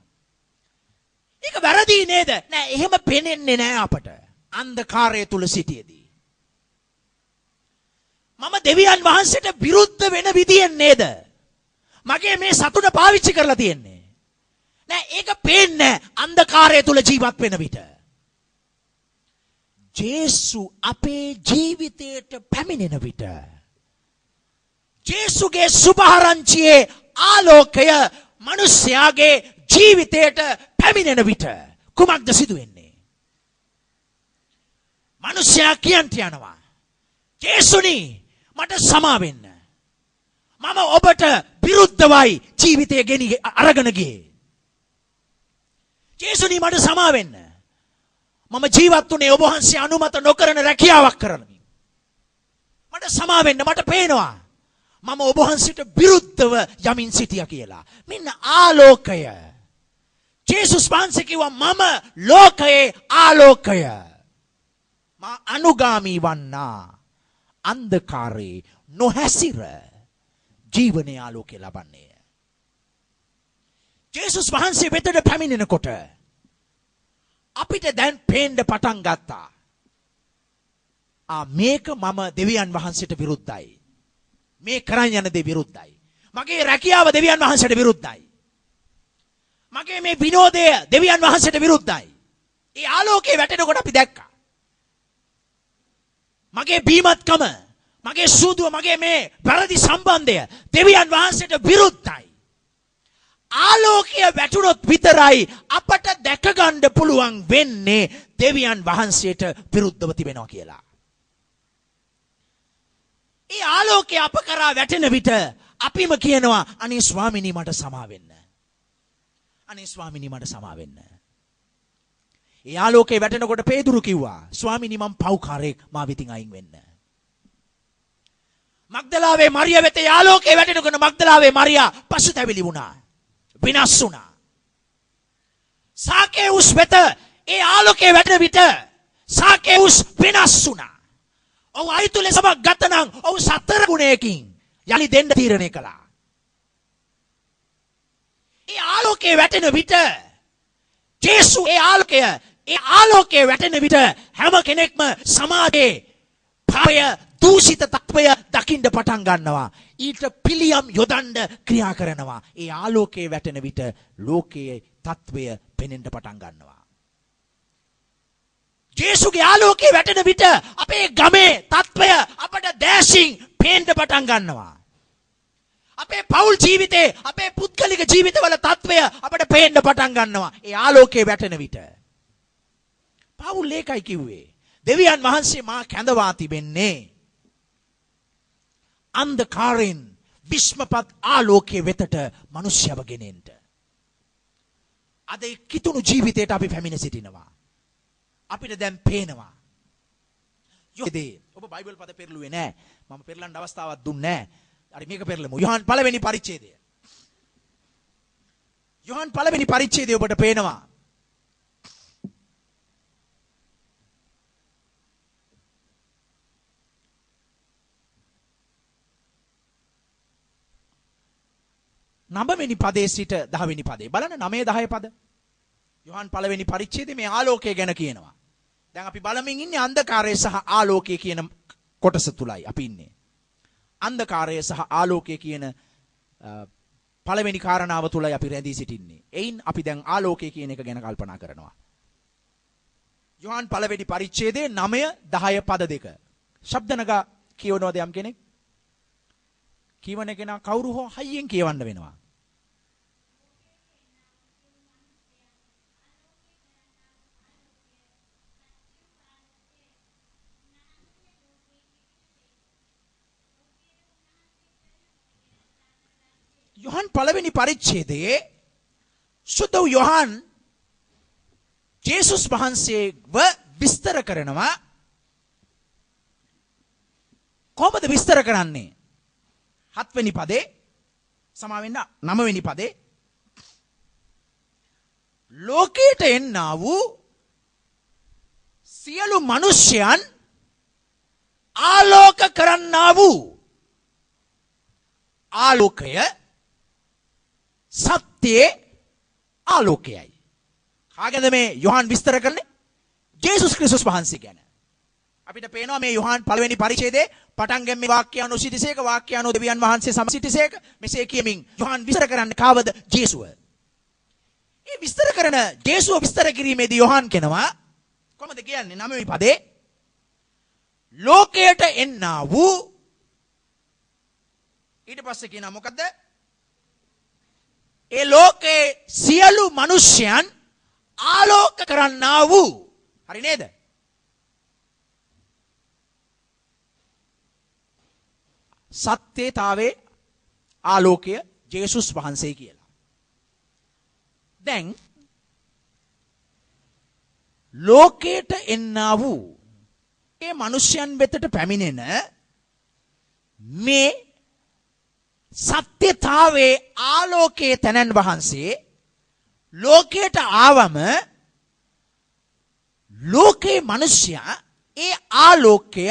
ඒක වැරදි නේද? නෑ, එහෙම පෙනෙන්නේ නෑ අපට. අන්ධකාරය තුල සිටියේදී. මම දෙවියන් වහන්සේට විරුද්ධ වෙන විදියෙන් නේද මගේ මේ සතුට පාවිච්චි කරලා තියෙන්නේ? නෑ, ඒක පේන්නේ අන්ධකාරය තුල ජීවත් වෙන විට. ජේසු අපේ ජීවිතයට පැමිණෙන විට ජේසුගේ සුභාරංචියේ ආලෝකය මිනිස්යාගේ ජීවිතයට පැමිණෙන විට කුමක්ද සිදු වෙන්නේ? මිනිස්යා කියන්ට යනවා, ජේසුනි මට සමා වෙන්න. මම ඔබට විරුද්ධවයි ජීවිතය අරගෙන ගියේ. ජේසුනි මට සමා වෙන්න. මම ජීවත් වුණේ ඔබ වහන්සේ අනුමත නොකරන රැකියාවක් කරමින්. මට සමා වෙන්න. මට පේනවා මම ඔබ වහන්සේට විරුද්ධව යමින් සිටියා කියලා. මෙන්න ආලෝකය. ජේසුස් වහන්සේ කිව්වා මම ලෝකයේ ආලෝකය. මා අනුගාමී වන්නා අන්ධකාරේ නොහැසිර ජීවනයේ ආලෝකය ලබන්නේ. ජේසුස් වහන්සේ වෙතට පැමිණෙනකොට අපිට දැන් පේන්න පටන් ගත්තා. මේක මම දෙවියන් වහන්සේට විරුද්ධයි. මේ කරන් යන දේ විරුද්ධයි. මගේ රැකියාව දෙවියන් වහන්සේට විරුද්ධයි. මගේ මේ විනෝදය දෙවියන් වහන්සේට විරුද්ධයි. ඒ ආලෝකයේ වැටෙනකොට අපි දැක්කා. මගේ බීමත්කම, මගේ සූදුව, මගේ මේ වැරදි සම්බන්ධය දෙවියන් වහන්සේට විරුද්ධයි. ආලෝකය වැටුනොත් විතරයි අපට දැක ගන්න පුළුවන් වෙන්නේ දෙවියන් වහන්සේට විරුද්ධව තිබෙනවා කියලා. ඒ ආලෝකය අප කරා වැටෙන විට අපිම කියනවා අනේ ස්වාමිනී මට සමා වෙන්න. අනේ ස්වාමිනී මට සමා වෙන්න. ඒ ආලෝකේ වැටෙනකොට පේදුරු කිව්වා ස්වාමිනී මම පව්කාරයෙක් මා වෙතින් අයින් වෙන්න. මග්දලාවේ මරියා වෙත ආලෝකේ වැටෙනකොට මග්දලාවේ මරියා පසුතැවිලි වුණා. විනාශ වුණා. සාකේවුස් වෙත ඒ ආලෝකේ වැටෙන විට සාකේවුස් විනාශ වුණා. ඔව් අයිතු ලෙසම ගතනම් ඔව් 4 ගුණයකින් යලි දෙන්න තීරණය කළා. ඒ ආලෝකයේ වැටෙන විට ජේසු ඒ ආලෝකයේ වැටෙන විට හැම කෙනෙක්ම සමාජයේ පාපය දූෂිත තත්වය දකින්න පටන් ගන්නවා. ඊට පිළියම් යොදන්න ක්‍රියා කරනවා. ඒ ආලෝකයේ වැටෙන විට ලෝකයේ තත්වය පෙනෙන්න පටන් ගන්නවා. ජේසුගේ ආලෝකයේ වැටෙන විට අපේ ගමේ තත්වය අපට දැසින් පේන්න පටන් ගන්නවා. අපේ පෞල් ජීවිතේ, අපේ පුද්ගලික ජීවිතවල තත්වය අපට පේන්න පටන් ගන්නවා. ඒ ආලෝකයේ වැටෙන විට. පෞල් ඒකයි කිව්වේ. දෙවියන් වහන්සේ මා කැඳවා තිබෙන්නේ අන්ධකාරයෙන් විශ්මපත් ආලෝකයේ වෙතට මිනිස්යව ගෙනෙන්න. අද කිතුණු ජීවිතයට අපි පැමිණ සිටිනවා. අපිට දැන් පේනවා. යෝදේ ඔබ බයිබල් පද පෙරළුවේ නැහැ. මම පෙරලන්න අවස්ථාවක් දුන්නේ නැහැ. හරි මේක පෙරලමු. යොහන් පළවෙනි පරිච්ඡේදය. යොහන් පළවෙනි පරිච්ඡේදය ඔබට පේනවා. නවවෙනි පදයේ සිට 10 වෙනි පදේ. බලන්න 9 10 පද. යොහන් පළවෙනි පරිච්ඡේදයේ මේ ආලෝකය ගැන කියනවා. දැන් අපි බලමින් ඉන්නේ අන්ධකාරය සහ ආලෝකය කියන කොටස තුලයි අපි ඉන්නේ. අන්ධකාරය සහ ආලෝකය කියන පළවෙනි කාරණාව තුලයි අපි රැඳී සිටින්නේ. එයින් අපි දැන් ආලෝකය කියන එක ගැන කල්පනා කරනවා. යොහන් පළවෙනි පරිච්ඡේදයේ 9 10 පද දෙක. ශබ්දනගා කියවනවද යම් කෙනෙක්? කියවන කෙනා කවුරු හෝ හයියෙන් කියවන්න වෙනවා. යොහන් පළවෙනි පරිච්ඡේදයේ සුදු යොහන් ජේසුස් වහන්සේව විස්තර කරනවා. කොහොමද විස්තර කරන්නේ? 7 වෙනි පදේ සමාවෙන්න 9 වෙනි පදේ ලෝකයට එන්නා වූ සියලු මිනිස්යන් ආලෝක කරන්නා වූ ආලෝකය සත්‍යයේ ආලෝකයයි. කාගෙන්ද මේ යොහන් විස්තර කරන්නේ? ජේසුස් ක්‍රිස්තුස් වහන්සේ ගැන. අපිට පේනවා මේ යොහන් පළවෙනි පරිච්ඡේදයේ පටන් ගැනීම වාක්‍ය අනුව සිටිසේක වාක්‍ය අනුව දෙවියන් වහන්සේ සම සිටිසේක මෙසේ කියමින් යොහන් විස්තර කරන්නේ කාවද? ජේසුව. මේ විස්තර කරන ජේසුව විස්තර කිරීමේදී යොහන් කියනවා කොහොමද කියන්නේ? 9 වෙනි පදේ ලෝකයට එන්නා වූ ඊට පස්සේ කියනවා මොකද්ද? ඒ ලෝකේ සියලු මිනිස්යන් ආලෝක කරන්නා වූ. හරි නේද? සත්‍යතාවේ ආලෝකය ජේසුස් වහන්සේ කියලා. දැන් ලෝකයට එන්නා වූ ඒ මිනිස්යන් වෙතට පැමිණෙන මේ සත්‍යතාවේ ආලෝකයේ තනන් වහන්සේ ලෝකයට ආවම ලෝකේ මිනිසයා ඒ ආලෝකය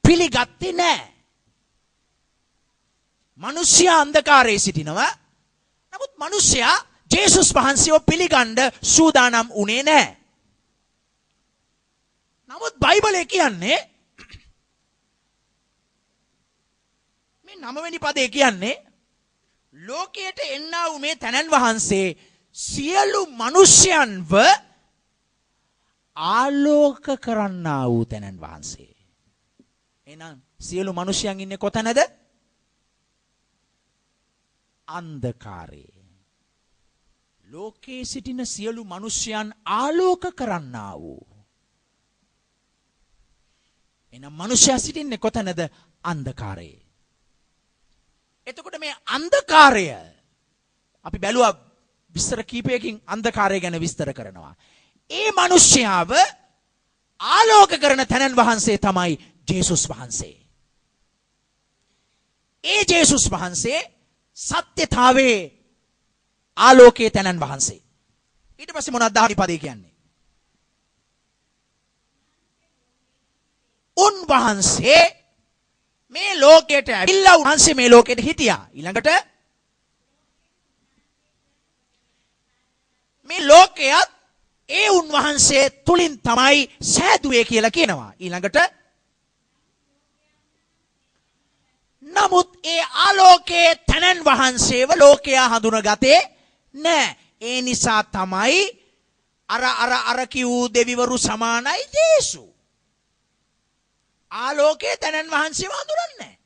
පිළිගත්තේ නැහැ. මිනිසයා අන්ධකාරයේ සිටිනවා. නමුත් මිනිසයා ජේසුස් වහන්සේව පිළිගන්න සූදානම් වුණේ නැහැ. නමුත් බයිබලයේ කියන්නේ මේ 9 වෙනි පදේ කියන්නේ ලෝකයට එන්නා වූ මේ තනන් වහන්සේ සියලු මිනිස්යන්ව ආලෝක කරන්නා වූ තනන් වහන්සේ. එහෙනම් සියලු මිනිස්යන් ඉන්නේ කොතනද? අන්ධකාරයේ. ලෝකයේ සිටින සියලු මිනිස්යන් ආලෝක කරන්නා වූ. එහෙනම් මිනිසයා සිටින්නේ කොතනද? අන්ධකාරයේ. එතකොට මේ අන්ධකාරය අපි බැලුවා විස්තර කීපයකින් අන්ධකාරය ගැන විස්තර කරනවා. ඒ මිනිස්යාව ආලෝක කරන තනන් වහන්සේ තමයි ජේසුස් වහන්සේ. ඒ ජේසුස් වහන්සේ සත්‍යතාවේ ආලෝකයේ තනන් වහන්සේ. ඊට පස්සේ මොනවද 10 පදේ කියන්නේ? උන්වහන්සේ මේ ලෝකයට ඇවිල්ලා උන්වහන්සේ මේ ලෝකෙට හිටියා. ඊළඟට මේ ලෝකයත් ඒ උන්වහන්සේ තුලින් තමයි සෑදුවේ කියලා කියනවා. ඊළඟට නමුත් ඒ ආලෝකයේ තනන් වහන්සේව ලෝකයා හඳුනගත්තේ නැහැ. ඒ නිසා තමයි අර කිව් දෙවිවරු සමානයි ජේසු. ආලෝකයේ තනන් වහන්සේව හඳුනන්නේ.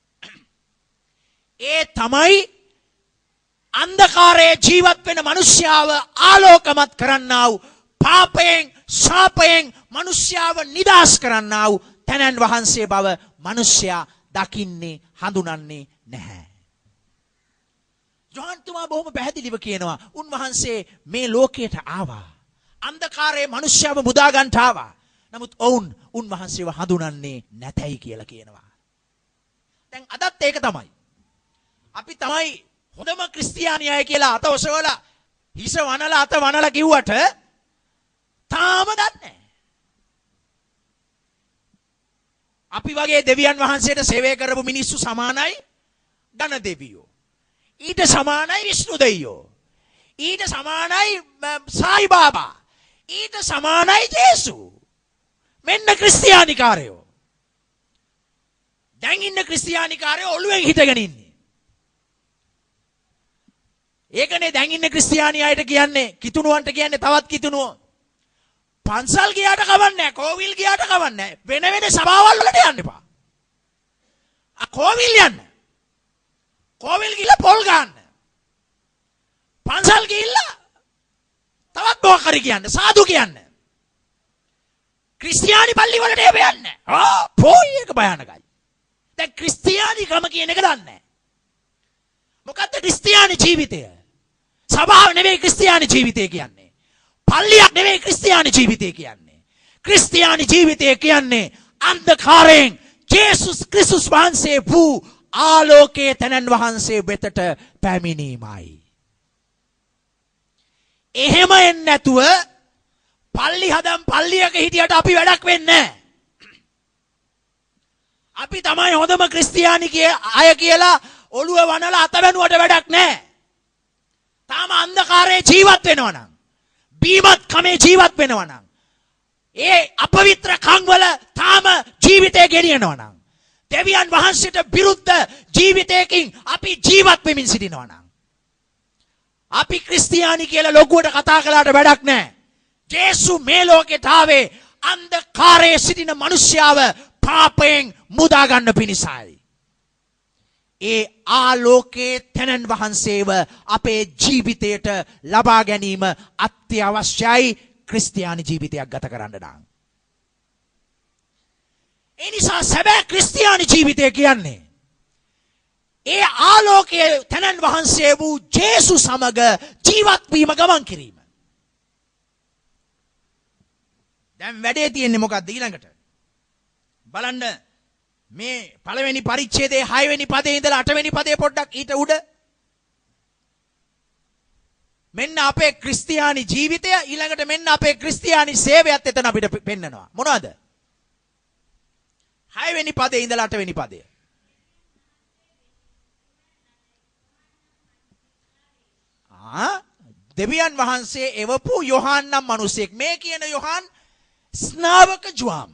ඒ තමයි අන්ධකාරයේ ජීවත් වෙන මිනිස්යාව ආලෝකමත් කරන්නා වූ පාපයෙන් ශාපයෙන් මිනිස්යාව නිදහස් කරන්නා වූ තනන් වහන්සේ බව මිනිස්යා දකින්නේ හඳුනන්නේ නැහැ. යොහන්තුමා බොහොම පැහැදිලිව කියනවා උන්වහන්සේ මේ ලෝකයට ආවා. අන්ධකාරයේ මිනිස්යාව මුදා ගන්නට ආවා. නමුත් ඔවුන් උන්වහන්සේව හඳුනන්නේ නැතයි කියලා කියනවා. දැන් අදත් ඒක තමයි. අපි තමයි හොඳම ක්‍රිස්තියානි අය කියලා අත ඔසවලා හිස වනලා අත වනලා කිව්වට තාම දන්නේ. අපි වගේ දෙවියන් වහන්සේට සේවය කරපු මිනිස්සු සමානයි ධන දෙවියෝ. ඊට සමානයි විෂ්ණු දෙවියෝ. ඊට සමානයි සායි බාබා. ඊට සමානයි ජේසු. මෙන්න ක්‍රිස්තියානිකාරයෝ. දැන් ඉන්න ක්‍රිස්තියානිකාරයෝ ඔළුවෙන් හිටගෙන ඉන්නේ. ඒකනේ දැන් ඉන්න ක්‍රිස්තියානි අයට කියන්නේ කිතුණුවන්ට කියන්නේ තවත් කිතුණුවෝ. පන්සල් ගියාට කවන්නේ නැහැ. කෝවිල් ගියාට කවන්නේ නැහැ. වෙන වෙන සභාවල් වලට යන්න එපා. කෝවිල් යන්න. කෝවිල් ගිහලා පොල් ගන්න. පන්සල් ගිහිල්ලා තවත් මොකක් හරි කියන්න. සාදු කියන්න. ක්‍රිස්තියානි පල්ලි වලට යන්න. පොයි එක භයානකයි. දැන් ක්‍රිස්තියානිකම කියන එක දන්නේ නැහැ. මොකද්ද ක්‍රිස්තියානි ජීවිතය? සභාව නෙවෙයි ක්‍රිස්තියානි ජීවිතය කියන්නේ. පල්ලියක් නෙවෙයි ක්‍රිස්තියානි ජීවිතය කියන්නේ. ක්‍රිස්තියානි ජීවිතය කියන්නේ අන්ධකාරයෙන් ජේසුස් ක්‍රිස්තුස් වහන්සේ වූ ආලෝකයේ තනන් වහන්සේ වෙතට පැමිණීමයි. එහෙම එන්නේ නැතුව පල්ලි හදන් පල්ලියක හිටියට අපි වැඩක් වෙන්නේ නැහැ. අපි තමයි හොඳම ක්‍රිස්තියානි අය කියලා ඔළුව වනලා අත වැනුවට වැඩක් නැහැ. තාම අන්ධකාරයේ ජීවත් වෙනවා නම් බීමත් කමේ ජීවත් වෙනවා නම් ඒ අපවිත්‍ර කම් වල තාම ජීවිතය ගෙනියනවා නම් දෙවියන් වහන්සේට විරුද්ධ ජීවිතයකින් අපි ජීවත් වෙමින් සිටිනවා නම් අපි ක්‍රිස්තියානි කියලා ලොකුවට කතා කළාට වැඩක් නැහැ. ජේසු මේ ලෝකෙට ආවේ අන්ධකාරයේ සිටින මිනිස්යාව පාපයෙන් මුදා ගන්න පිණිසයි. ඒ ආලෝකයේ තනන් වහන්සේව අපේ ජීවිතයට ලබා ගැනීම අත්‍යවශ්‍යයි ක්‍රිස්තියානි ජීවිතයක් ගත කරන්න නම්. ඒ නිසා සැබෑ ක්‍රිස්තියානි ජීවිතය කියන්නේ ඒ ආලෝකයේ තනන් වහන්සේ වූ ජේසු සමග ජීවත් වීම ගමන් කිරීම. දැන් වැඩේ තියෙන්නේ මොකක්ද ඊළඟට? බලන්න මේ පළවෙනි පරිච්ඡේදයේ 6 වෙනි පදේ ඉඳලා 8 වෙනි පදේ පොඩ්ඩක් ඊට උඩ මෙන්න අපේ ක්‍රිස්තියානි ජීවිතය ඊළඟට මෙන්න අපේ ක්‍රිස්තියානි සේවයත් එතන අපිට පෙන්නනවා. මොනවද? 6 වෙනි පදේ ඉඳලා 8 වෙනි පදේ. දෙවියන් වහන්සේ එවපු යොහාන් නම් මිනිසෙක්. මේ කියන යොහාන් ස්නාවක ජුවාම්.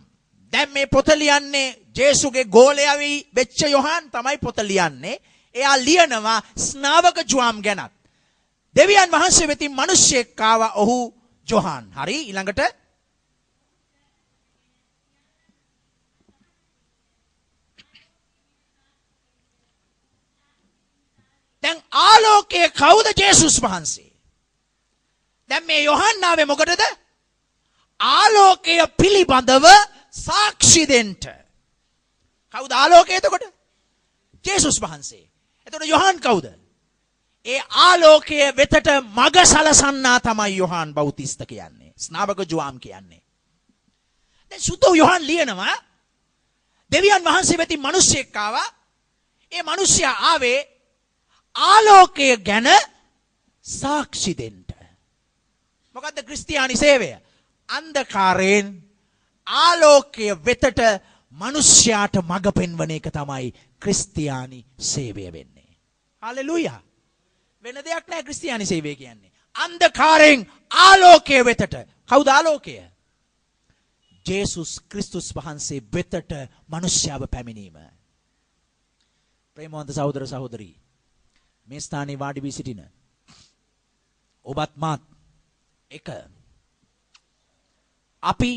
දැන් මේ පොත ලියන්නේ ජේසුගේ ගෝලයා වෙච්ච යොහාන් තමයි පොත ලියන්නේ. එයා ලියනවා ස්නාවක ජුවාම් ගැනත්. දෙවියන් වහන්සේ වෙතින් මිනිසෙක් ආවා. ඔහු යොහාන්. හරි ඊළඟට දැන් ආලෝකයේ කවුද? ජේසුස් වහන්සේ. දැන් මේ යොහාන් ආවේ මොකටද? ආලෝකය පිළිබඳව සාක්ෂි දෙන්න. කවුද ආලෝකය එතකොට? ජේසුස් වහන්සේ. එතකොට යොහාන් කවුද? ඒ ආලෝකයේ වෙතට මඟ සලසන්නා තමයි යොහාන් බෞතිස්ත කියන්නේ. ස්නාවක ජුවාම් කියන්නේ. දැන් සුදු යොහාන් ලියනවා දෙවියන් වහන්සේ වෙතින් මිනිසෙක් ආවා. ඒ මිනිසයා ආවේ ආලෝකය ගැන සාක්ෂි දෙන්න. මොකද්ද ක්‍රිස්තියානි සේවය? අන්ධකාරයෙන් ආලෝකය වෙතට මිනිස්යාට මඟ පෙන්වන එක තමයි ක්‍රිස්තියානි සේවය වෙන්නේ. හලෙලූයා. වෙන දෙයක් නෑ ක්‍රිස්තියානි සේවය කියන්නේ. අන්ධකාරයෙන් ආලෝකය වෙතට. කවුද ආලෝකය? ජේසුස් ක්‍රිස්තුස් වහන්සේ වෙතට මිනිස්යාව පැමිණීම. ප්‍රේමවන්ත සහෝදර සහෝදරී, මේ ස්ථානයේ වාඩි වී සිටින ඔබත් මාත් එක අපි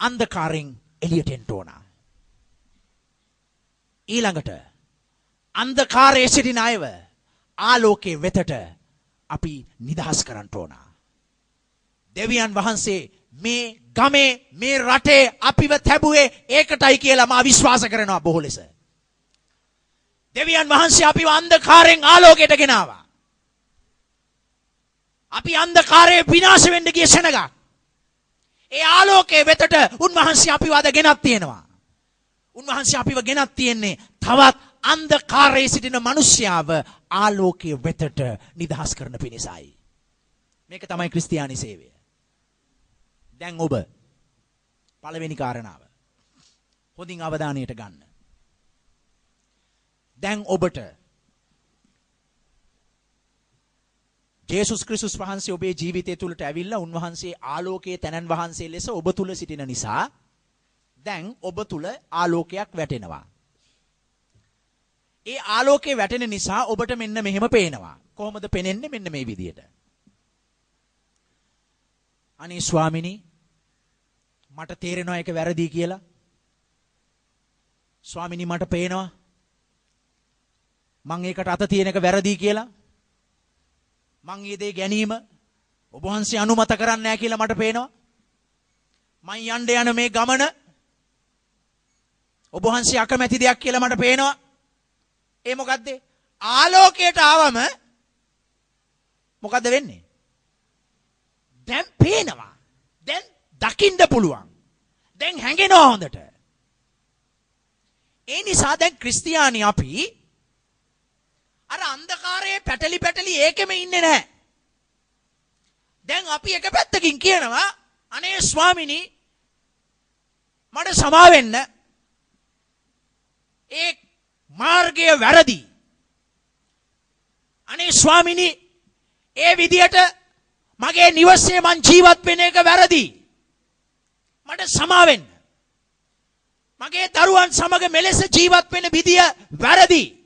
අන්ධකාරයෙන් එළියට එන්න ඕන. ඊළඟට අන්ධකාරයේ සිටින අයව ආලෝකයේ වෙතට අපි නිදහස් කරන්න ඕන. දෙවියන් වහන්සේ මේ ගමේ මේ රටේ අපිව තැබුවේ ඒකටයි කියලා මා විශ්වාස කරනවා බොහෝ ලෙස. දෙවියන් වහන්සේ අපිව අන්ධකාරයෙන් ආලෝකයට ගෙනාවා. අපි අන්ධකාරයේ විනාශ වෙන්න ගිය ශනගක්. ඒ ආලෝකයේ වෙතට උන්වහන්සේ අපිව අද ගෙනත් තියෙනවා. උන්වහන්සේ අපිව ගෙනත් තියෙන්නේ තවත් අන්ධකාරයේ සිටින මිනිස්යාව ආලෝකයේ වෙතට නිදහස් කරන පිණිසයි. මේක තමයි ක්‍රිස්තියානි සේවය. දැන් ඔබ පළවෙනි කාරණාව හොඳින් අවධානයට ගන්න. දැන් ඔබට ජේසුස් ක්‍රිස්තුස් වහන්සේ ඔබේ ජීවිතය තුළට ඇවිල්ලා උන්වහන්සේ ආලෝකයේ තැනන් වහන්සේ ලෙස ඔබ තුළ සිටින නිසා දැන් ඔබ තුළ ආලෝකයක් වැටෙනවා. ඒ ආලෝකයේ වැටෙන නිසා ඔබට මෙන්න මෙහෙම පේනවා. කොහොමද පේන්නේ? මෙන්න මේ විදියට. අනේ ස්වාමිනී මට තේරෙනවා ඒක වැරදි කියලා. ස්වාමිනී මට පේනවා මං ඒකට අත තියෙන එක වැරදි කියලා. මං ඊ දේ ගැනීම ඔබ වහන්සේ අනුමත කරන්නේ නැහැ කියලා මට පේනවා. මං යන්න යන මේ ගමන ඔබ වහන්සේ අකමැති දෙයක් කියලා මට පේනවා. ඒ මොකද්ද? ආලෝකයට ආවම මොකද්ද වෙන්නේ? දැන් පේනවා. දැන් දකින්න පුළුවන්. දැන් හැඟෙනවා හොඳට. ඒ නිසා දැන් ක්‍රිස්තියානි අපි අර අන්ධකාරයේ පැටලි ඒකෙම ඉන්නේ නැහැ. දැන් අපි එක පැත්තකින් කියනවා අනේ ස්වාමිනී මට සමා වෙන්න. ඒ මාර්ගය වැරදි. අනේ ස්වාමිනී ඒ විදියට මගේ නිවසේ මං ජීවත් වෙන එක වැරදි. මට සමා වෙන්න. මගේ දරුවන් සමග මෙලෙස ජීවත් වෙන විදිය වැරදි.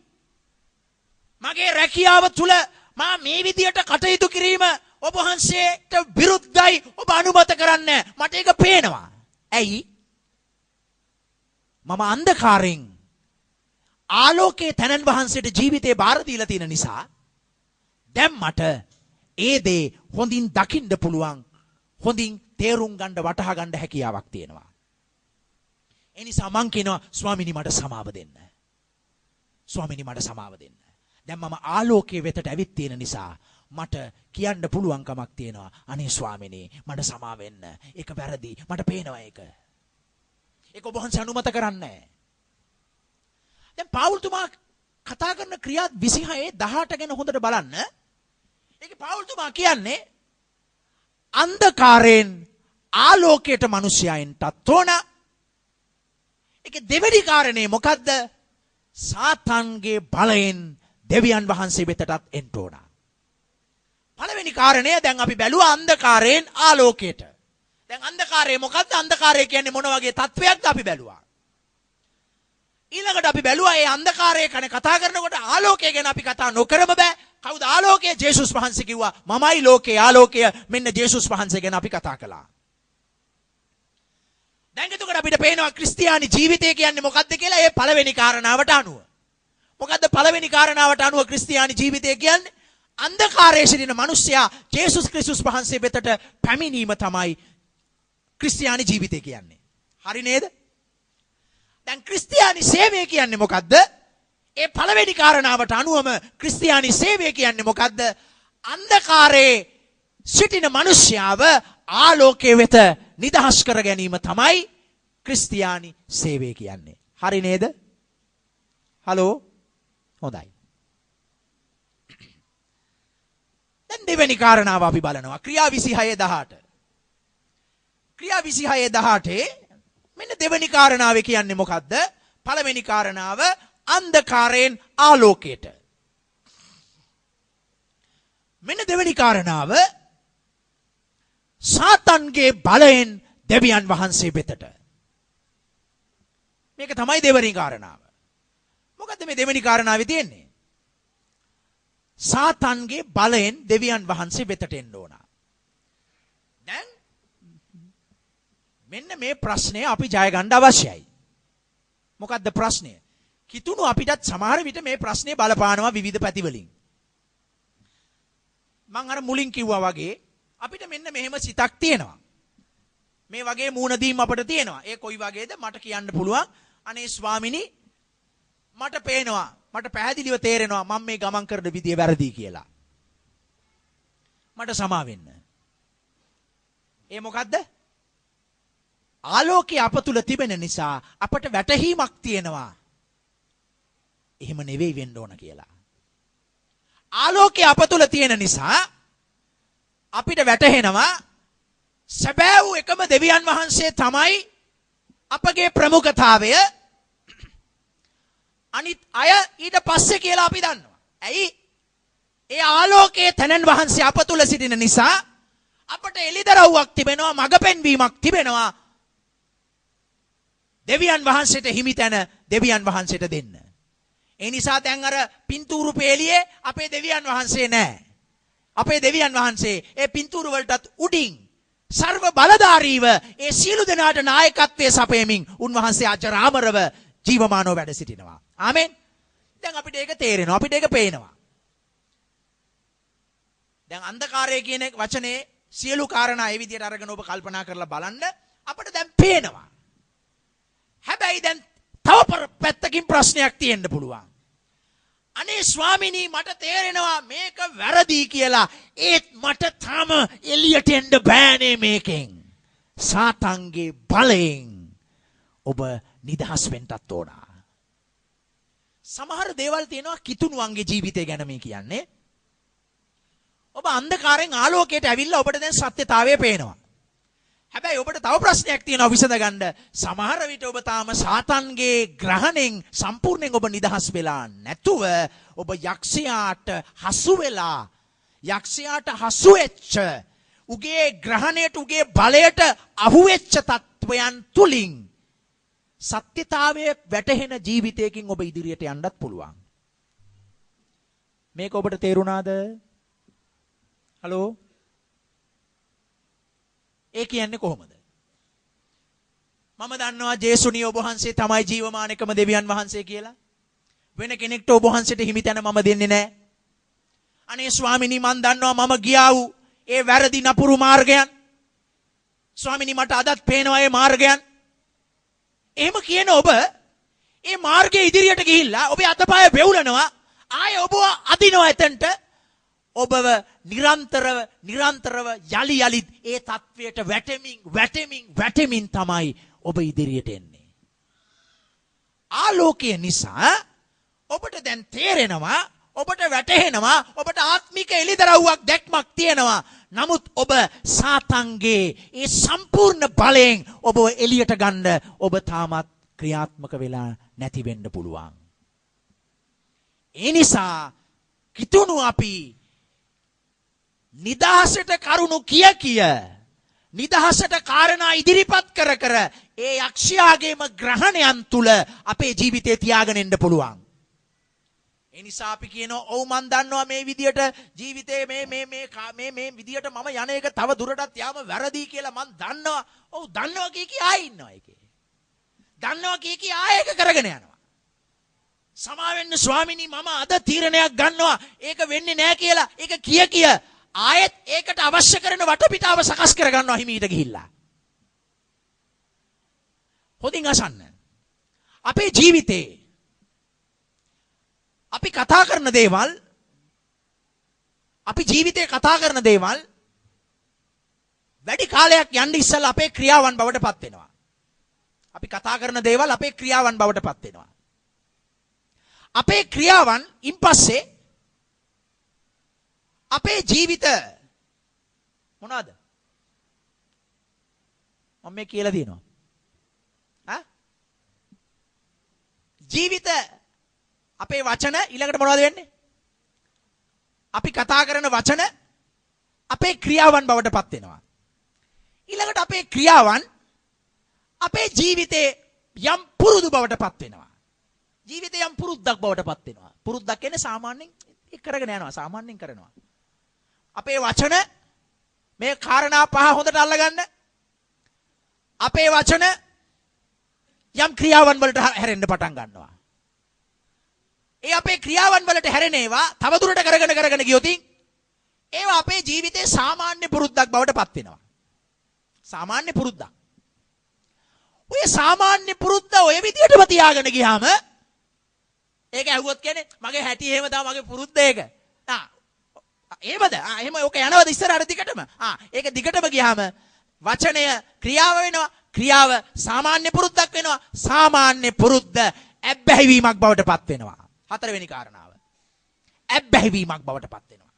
මගේ රැකියාව තුල මා මේ විදියට කටයුතු කිරීම ඔබ වහන්සේට විරුද්ධයි. ඔබ අනුමත කරන්නේ. මට ඒක පේනවා. ඇයි? මම අන්ධකාරයෙන් ආලෝකයේ තනන් වහන්සේට ජීවිතේ බාර දීලා තියෙන නිසා දැන් මට ඒ දේ හොඳින් දකින්න පුළුවන්. හොඳින් තේරුම් ගන්න වටහා ගන්න හැකියාවක් තියෙනවා. ඒ නිසා මං කියනවා ස්වාමිනී මට සමාව දෙන්න. ස්වාමිනී මට සමාව දෙන්න. දැන් මම ආලෝකයේ වෙතට ඇවිත් තියෙන නිසා මට කියන්න පුළුවන් කමක් තියෙනවා. අනේ ස්වාමිනී මට සමාව වෙන්න. ඒක වැරදි. මට පේනවා ඒක. ඒක ඔබ වහන්සේ අනුමත කරන්නේ නැහැ. දැන් පාවුල්තුමා කතා කරන ක්‍රියා 26:18 ගැන හොඳට බලන්න. ඒක පාවුල්තුමා කියන්නේ අන්ධකාරයෙන් ආලෝකයට මිනිසයන්ටත් තෝන. ඒක දෙවෙනි කාරණේ මොකද්ද? සාතන්ගේ බලයෙන් දෙවියන් වහන්සේ වෙතටත් එන්න ඕන. පළවෙනි කාරණය දැන් අපි බැලුවා අන්ධකාරයෙන් ආලෝකයට. දැන් අන්ධකාරය මොකද්ද? අන්ධකාරය කියන්නේ මොන වගේ තත්වයක්ද අපි බැලුවා. ඊළඟට අපි බැලුවා මේ අන්ධකාරය ගැන කතා කරනකොට ආලෝකය ගැන අපි කතා නොකරම බෑ. කවුද ආලෝකය? ජේසුස් වහන්සේ කිව්වා මමයි ලෝකේ ආලෝකය. මෙන්න ජේසුස් වහන්සේ ගැන අපි කතා කළා. දැන් එතකොට අපිට පේනවා ක්‍රිස්තියානි ජීවිතය කියන්නේ මොකද්ද කියලා ඒ පළවෙනි කාරණාවට අනුව. මොකද්ද පළවෙනි කාරණාවට අනුව ක්‍රිස්තියානි ජීවිතය කියන්නේ? අන්ධකාරයේ සිටින මිනිසයා ජේසුස් ක්‍රිස්තුස් වහන්සේ වෙතට පැමිණීම තමයි ක්‍රිස්තියානි ජීවිතය කියන්නේ. හරි නේද? දැන් ක්‍රිස්තියානි සේවය කියන්නේ මොකද්ද? ඒ පළවෙනි කාරණාවට අනුවම ක්‍රිස්තියානි සේවය කියන්නේ මොකද්ද? අන්ධකාරයේ සිටින මිනිසයාව ආලෝකයේ වෙත නිදහස් කර ගැනීම තමයි ක්‍රිස්තියානි සේවය කියන්නේ. හරි නේද? හලෝ? හොඳයි. දැන් දෙවෙනි කාරණාව අපි බලනවා. ක්‍රියා 26:18. ක්‍රියා 26:18 මෙන්න දෙවෙනි කාරණාවේ කියන්නේ මොකද්ද? පළවෙනි කාරණාව අන්ධකාරයෙන් ආලෝකයට. මෙන්න දෙවෙනි කාරණාව සාතන්ගේ බලයෙන් දෙවියන් වහන්සේ වෙතට. මේක තමයි දෙවෙනි කාරණාව. මොකද්ද මේ දෙවෙනි කාරණාවේ තියෙන්නේ? සාතන්ගේ බලයෙන් දෙවියන් වහන්සේ වෙතට එන්න ඕන. දැන් මෙන්න මේ ප්‍රශ්නය අපි ජය ගන්න අවශ්‍යයි. මොකද්ද ප්‍රශ්නය? කිතුණු අපිටත් සමහර විට මේ ප්‍රශ්නේ බලපානවා විවිධ පැති වලින්. මම අර මුලින් කිව්වා වගේ අපිට මෙන්න මෙහෙම සිතක් තියෙනවා. මේ වගේ මූණ දීම් අපිට තියෙනවා. ඒ කොයි වගේද? මට කියන්න පුළුවන් අනේ ස්වාමිනී මට පේනවා මට පැහැදිලිව තේරෙනවා මම මේ ගමන් කරන විදිය වැරදි කියලා. මට සමා වෙන්න. ඒ මොකද්ද? ආලෝකය අප තුල තිබෙන නිසා අපට වැටහීමක් තියෙනවා. එහෙම නෙවෙයි වෙන්න ඕන කියලා. ආලෝකය අප තුල තියෙන නිසා අපිට වැටහෙනවා සැබෑ වූ එකම දෙවියන් වහන්සේ තමයි අපගේ ප්‍රමුඛතාවය. අනිත් අය ඊට පස්සේ කියලා අපි දන්නවා. ඇයි? ඒ ආලෝකයේ තනන් වහන්සේ අප තුල සිටින නිසා අපට එළිදරව්වක් තිබෙනවා, මඟ පෙන්වීමක් තිබෙනවා. දෙවියන් වහන්සේට හිමි තැන දෙවියන් වහන්සේට දෙන්න. ඒ නිසා දැන් අර පින්තූරු පෙළියේ අපේ දෙවියන් වහන්සේ නැහැ. අපේ දෙවියන් වහන්සේ ඒ පින්තූරු වලටත් උඩින් සර්ව බලධාරීව ඒ සියලු දෙනාට නායකත්වයේ සපයමින් උන්වහන්සේ අජරාමරව ජීවමානව වැඩ සිටිනවා. ආමෙන්. දැන් අපිට ඒක තේරෙනවා. අපිට ඒක පේනවා. දැන් අන්ධකාරය කියන වචනේ සියලු කාරණා ඒ විදිහට අරගෙන ඔබ කල්පනා කරලා බලන්න අපිට දැන් පේනවා. හැබැයි දැන් තව පැත්තකින් ප්‍රශ්නයක් තියෙන්න පුළුවන්. අනේ ස්වාමිනී මට තේරෙනවා මේක වැරදි කියලා. ඒත් මට තාම එළියට එන්න බෑනේ මේකෙන්. සාතන්ගේ බලයෙන් ඔබ නිදහස් වෙන්නත් ඕන. සමහර දේවල් තියෙනවා කිතුණුවන්ගේ ජීවිතය ගැන මේ කියන්නේ. ඔබ අන්ධකාරයෙන් ආලෝකයට ඇවිල්ලා ඔබට දැන් සත්‍යතාවය පේනවා. හැබැයි ඔබට තව ප්‍රශ්නයක් තියෙනවා විසඳගන්න. සමහර විට ඔබ තාම සාතන්ගේ ග්‍රහණයෙන් සම්පූර්ණයෙන් ඔබ නිදහස් වෙලා නැතුව ඔබ යක්ෂයාට හසු වෙලා යක්ෂයාට හසු වෙච්ච උගේ ග්‍රහණයට උගේ බලයට අහු වෙච්ච තත්වයන් තුලින් සත්‍යතාවයේ වැටහෙන ජීවිතයකින් ඔබ ඉදිරියට යන්නත් පුළුවන්. මේක ඔබට තේරුණාද? හලෝ. ඒ කියන්නේ කොහොමද? මම දන්නවා ජේසුණී ඔබ වහන්සේ තමයි ජීවමාන එකම දෙවියන් වහන්සේ කියලා. වෙන කෙනෙක්ට ඔබ වහන්සේට හිමි තැන මම දෙන්නේ නැහැ. අනේ ස්වාමිනී මම දන්නවා මම ගියා වූ ඒ වැරදි නපුරු මාර්ගයන්. ස්වාමිනී මට අදත් පේනවා ඒ මාර්ගයන්. එහෙම කියන ඔබ ඒ මාර්ගයේ ඉදිරියට ගිහිල්ලා ඔබේ අතපය වෙවුලනවා. ආයේ ඔබ අදිනවා එතනට. ඔබව නිරන්තරව යලි යලිත් ඒ තත්වයට වැටෙමින් තමයි ඔබ ඉදිරියට එන්නේ. ආලෝකය නිසා ඔබට දැන් තේරෙනවා, ඔබට වැටහෙනවා, ඔබට ආත්මික එළිදරව්වක් දැක්මක් තියෙනවා. නමුත් ඔබ සාතන්ගේ ඒ සම්පූර්ණ බලයෙන් ඔබ එළියට ගන්න ඔබ තාමත් ක්‍රියාත්මක වෙලා නැති වෙන්න පුළුවන්. ඒ නිසා කිතුණු අපි නිදහසට කරුණු කිය නිදහසට කාරණා ඉදිරිපත් කර ඒ යක්ෂයාගේම ග්‍රහණයන් තුල අපේ ජීවිතේ තියාගෙන ඉන්න පුළුවන්. ඒ නිසා අපි කියනවා ඔව් මන් දන්නවා මේ විදියට ජීවිතේ මේ විදියට මම යන එක තව දුරටත් යාම වැරදි කියලා මන් දන්නවා. ඔව් දන්නවා කී ආයෙ ඉන්නවා ඒකේ. දන්නවා කී ආයෙ ඒක කරගෙන යනවා. සමා වෙන්න ස්වාමිනී මම අද තීරණයක් ගන්නවා ඒක වෙන්නේ නැහැ කියලා. ඒක කිය ආයෙත් ඒකට අවශ්‍ය කරන වටපිටාව සකස් කර ගන්නවා හිමීට ගිහිල්ලා. හොඳින් අසන්න. අපේ ජීවිතේ අපි කතා කරන දේවල් වැඩි කාලයක් යන්න ඉස්සෙල්ලා අපේ ක්‍රියාවන් බවට පත් වෙනවා. අපි කතා කරන දේවල් අපේ ක්‍රියාවන් බවට පත් වෙනවා. අපේ ක්‍රියාවන් ඉන්පස්සේ අපේ ජීවිත මොනවාද? මම මේ කියලා දිනවා. ජීවිත අපේ වචන ඊළඟට මොනවද වෙන්නේ? අපි කතා කරන වචන අපේ ක්‍රියාවන් බවට පත් වෙනවා. ඊළඟට අපේ ක්‍රියාවන් අපේ ජීවිතේ යම් පුරුදු බවට පත් වෙනවා. ජීවිතේ යම් පුරුද්දක් බවට පත් වෙනවා. පුරුද්දක් කියන්නේ සාමාන්‍යයෙන් කරගෙන යනවා. සාමාන්‍යයෙන් කරනවා. අපේ වචන මේ කාරණා පහ හොඳට අල්ලගන්න. අපේ වචන යම් ක්‍රියාවන් වලට හැරෙන්න පටන් ගන්නවා. ඒ අපේ ක්‍රියාවන් වලට හැරෙන ඒවා තවදුරට කරගෙන ගියොත් ඒවා අපේ ජීවිතේ සාමාන්‍ය පුරුද්දක් බවට පත් වෙනවා. සාමාන්‍ය පුරුද්දක්. ඔය සාමාන්‍ය පුරුද්ද ඔය විදිහටම තියාගෙන ගියාම ඒක ඇහුවොත් කියන්නේ මගේ හැටි එහෙම තමයි මගේ පුරුද්ද ඒක. එහෙමද? එහෙම ඔක යනවද ඉස්සරහට දිගටම? ඒක දිගටම ගියාම වචනය ක්‍රියාව වෙනවා. ක්‍රියාව සාමාන්‍ය පුරුද්දක් වෙනවා. සාමාන්‍ය පුරුද්ද ඇබ්බැහිවීමක් බවට පත් වෙනවා. හතරවෙනි කාරණාව. ඇබ්බැහිවීමක් බවට පත් වෙනවා.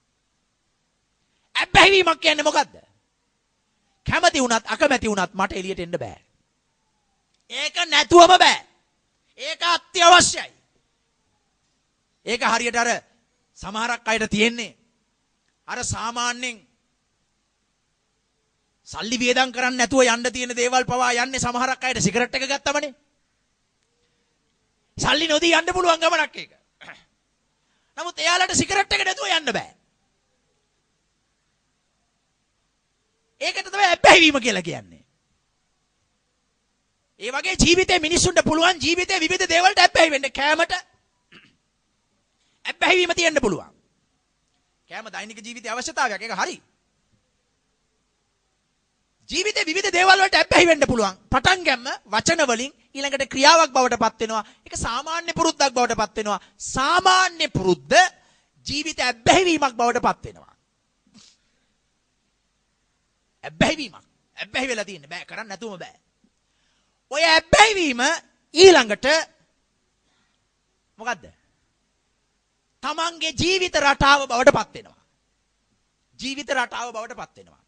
ඇබ්බැහිවීමක් කියන්නේ මොකද්ද? කැමති වුණත් අකමැති වුණත් මට එළියට එන්න බෑ. ඒක නැතුවම බෑ. ඒක අත්‍යවශ්‍යයි. ඒක හරියට අර සමහරක් අයට තියෙන්නේ අර සාමාන්‍යයෙන් සල්ලි වියදම් කරන්න නැතුව යන්න තියෙන දේවල් පවා යන්නේ සමහරක් අයට සිගරට් එක ගත්තමනේ. සල්ලි නොදී යන්න පුළුවන් ගමනක් ඒක. නමුත් එයාලට සිගරට් එක නැතුව යන්න බෑ. ඒකට තමයි ඇබ්බැහිවීම කියලා කියන්නේ. ඒ වගේ ජීවිතේ මිනිස්සුන්ට පුළුවන් ජීවිතේ විවිධ දේවල්ට ඇබ්බැහි වෙන්න. කෑමට ඇබ්බැහිවීම තියෙන්න පුළුවන්. කෑම දෛනික ජීවිතයේ අවශ්‍යතාවයක්. ඒක හරි. ජීවිතේ විවිධ දේවල් වලට ඇබ්බැහි වෙන්න පුළුවන්. පටන් ගැම්ම වචන වලින් ඊළඟට ක්‍රියාවක් බවට පත් වෙනවා. ඒක සාමාන්‍ය පුරුද්දක් බවට පත් වෙනවා. සාමාන්‍ය පුරුද්ද ජීවිත ඇබ්බැහිවීමක් බවට පත් වෙනවා. ඇබ්බැහිවීමක්. ඇබ්බැහි වෙලා තියෙන්නේ බෑ කරන්න නැතුවම බෑ. ඔය ඇබ්බැහිවීම ඊළඟට මොකද්ද? තමන්ගේ ජීවිත රටාව බවට පත් වෙනවා. ජීවිත රටාව බවට පත් වෙනවා.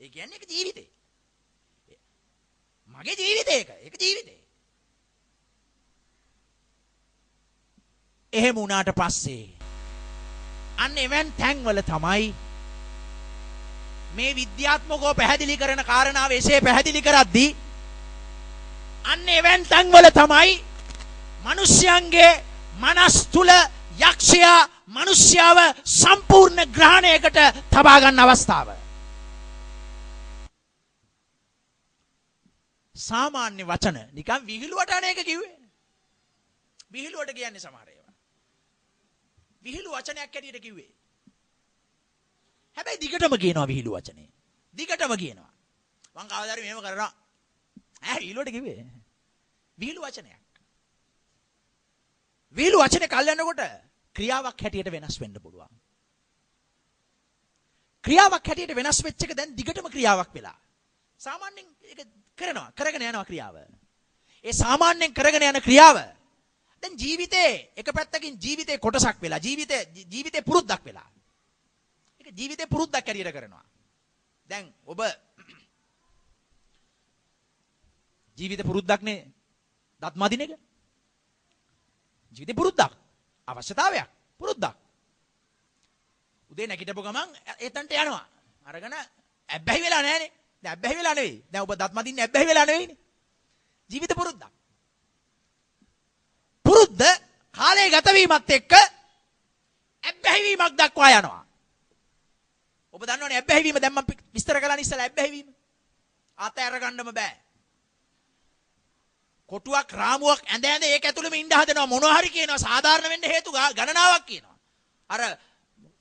ඒ කියන්නේ ඒක ජීවිතේ. මගේ ජීවිතේ ඒක. ඒක ජීවිතේ. එහෙම වුණාට පස්සේ අන්න එවන් තැන්වල තමයි මේ විද්‍යාත්මකව පැහැදිලි කරන කාරණාව එසේ පැහැදිලි කරද්දී අන්න එවන් තැන්වල තමයි මිනිස්යන්ගේ මනස් තුල යක්ෂයා මිනිස්යාව සම්පූර්ණ ග්‍රහණයකට තබා ගන්න අවස්ථාව. සාමාන්‍ය වචන නිකන් විහිළුවට අනේක කිව්වේ. විහිළුවට කියන්නේ සමහර ඒවා. විහිළු වචනයක් හැටියට කිව්වේ. හැබැයි දිගටම කියනවා විහිළු වචනේ. දිගටම කියනවා. මං කවදාද මෙහෙම කරනවා. විහිළුවට කිව්වේ. විහිළු වචනයක්. විහිළු වචනේ කල් යනකොට ක්‍රියාවක් හැටියට වෙනස් වෙන්න පුළුවන්. ක්‍රියාවක් හැටියට වෙනස් වෙච්ච එක දැන් දිගටම ක්‍රියාවක් වෙලා. සාමාන්‍යයෙන් ඒක කරනවා කරගෙන යනවා ක්‍රියාව. ඒ සාමාන්‍යයෙන් කරගෙන යන ක්‍රියාව දැන් ජීවිතේ එක පැත්තකින් ජීවිතේ කොටසක් වෙලා ජීවිතේ පුරුද්දක් වෙලා. ඒක ජීවිතේ පුරුද්දක් හැටියට කරනවා. දැන් ඔබ ජීවිත පුරුද්දක්නේ දත් මදින එක. ජීවිතේ පුරුද්දක් අවශ්‍යතාවයක් පුරුද්දක්. උදේ නැගිටපු ගමන් එතනට යනවා. අරගෙන ඇබ්බැහි වෙලා නැහනේ. දැන් ඇබ්බැහි වෙලා නෙවෙයි. දැන් ඔබ දත් මදින්නේ ඇබ්බැහි වෙලා නෙවෙයිනේ. ජීවිත පුරුද්දක්. පුරුද්ද කාලය ගත වීමත් එක්ක ඇබ්බැහි වීමක් දක්වා යනවා. ඔබ දන්නවනේ ඇබ්බැහි වීම දැන් මම විස්තර කළා ඉස්සලා ඇබ්බැහි වීම. අතහැර ගන්නම බෑ. කොටුවක් රාමුවක් ඇඳ ඒක ඇතුළෙම ඉඳ හදනවා මොනවා හරි කියනවා සාධාරණ වෙන්න හේතු ගණනාවක් කියනවා. අර